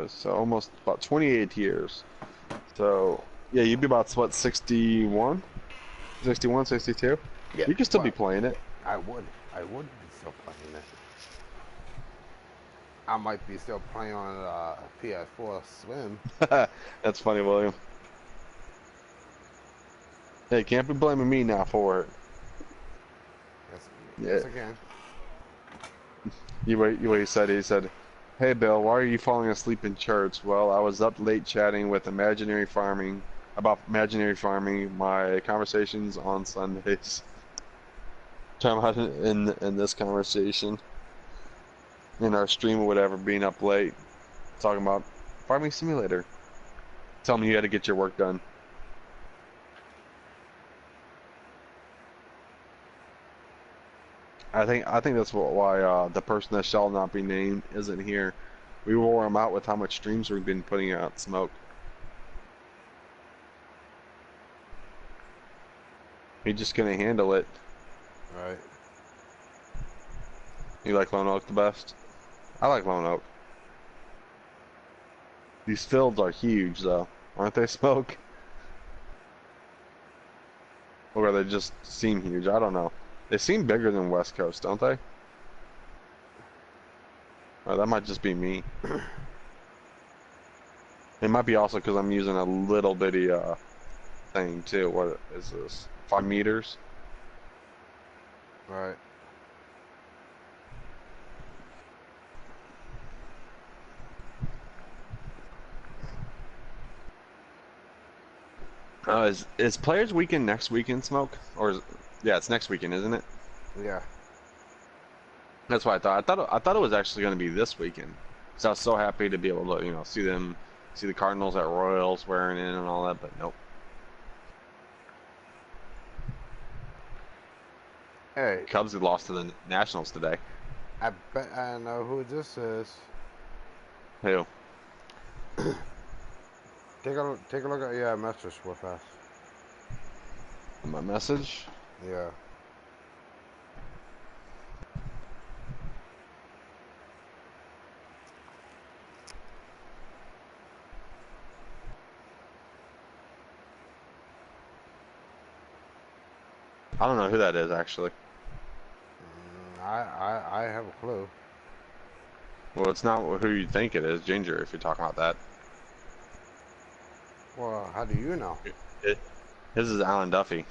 So almost about 28 years. So, yeah, you'd be about, what, 61? 61, 62? Yeah. You can still be Well, playing it. I would be still playing it. I might be still playing on PS4 Slim. That's funny, William. Hey, can't be blaming me now for it. Yes, Yeah. yes again. What he said, he said, "Hey Bill, why are you falling asleep in church?" Well, I was up late chatting with about imaginary farming, my conversations on Sundays. Talking about in this conversation, in our stream or whatever, being up late, talking about Farming Simulator. Tell me you got to get your work done. I think that's why the person that shall not be named isn't here. We wore him out with how much streams we've been putting out. Smoke. He's just gonna handle it. Right. You like Lone Oak the best? I like Lone Oak. These fields are huge, though, aren't they, Smoke? Or they just seem huge? I don't know. They seem bigger than West Coast, don't they? Or that might just be me. It might be also because I'm using a little bitty thing too. What is this? 5 meters? Right. Is Players Weekend next weekend, Smoke? Yeah, it's next weekend, isn't it? Yeah. That's what I thought. I thought it was actually going to be this weekend. So I was so happy to be able to, see the Cardinals at Royals wearing in and all that, but nope. Hey, Cubs had lost to the Nationals today. I bet I know who this is. Who? Take a look at your message with us. My message? Yeah. I don't know who that is actually. I have a clue. Well, it's not who you think it is, Ginger, if you're talking about that. Well, how do you know? His is Alan Duffy.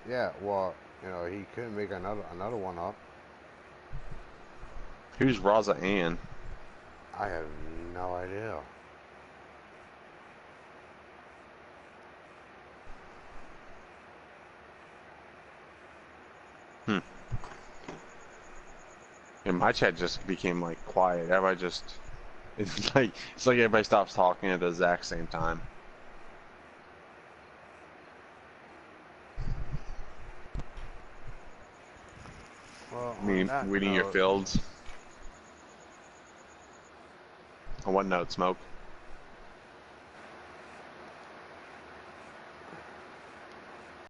Yeah. Well, he couldn't make another one up. Who's Raza Ann? I have no idea. And my chat just became like quiet. Everybody just it's like everybody stops talking at the exact same time. Well, Weeding your fields. On what note, Smoke?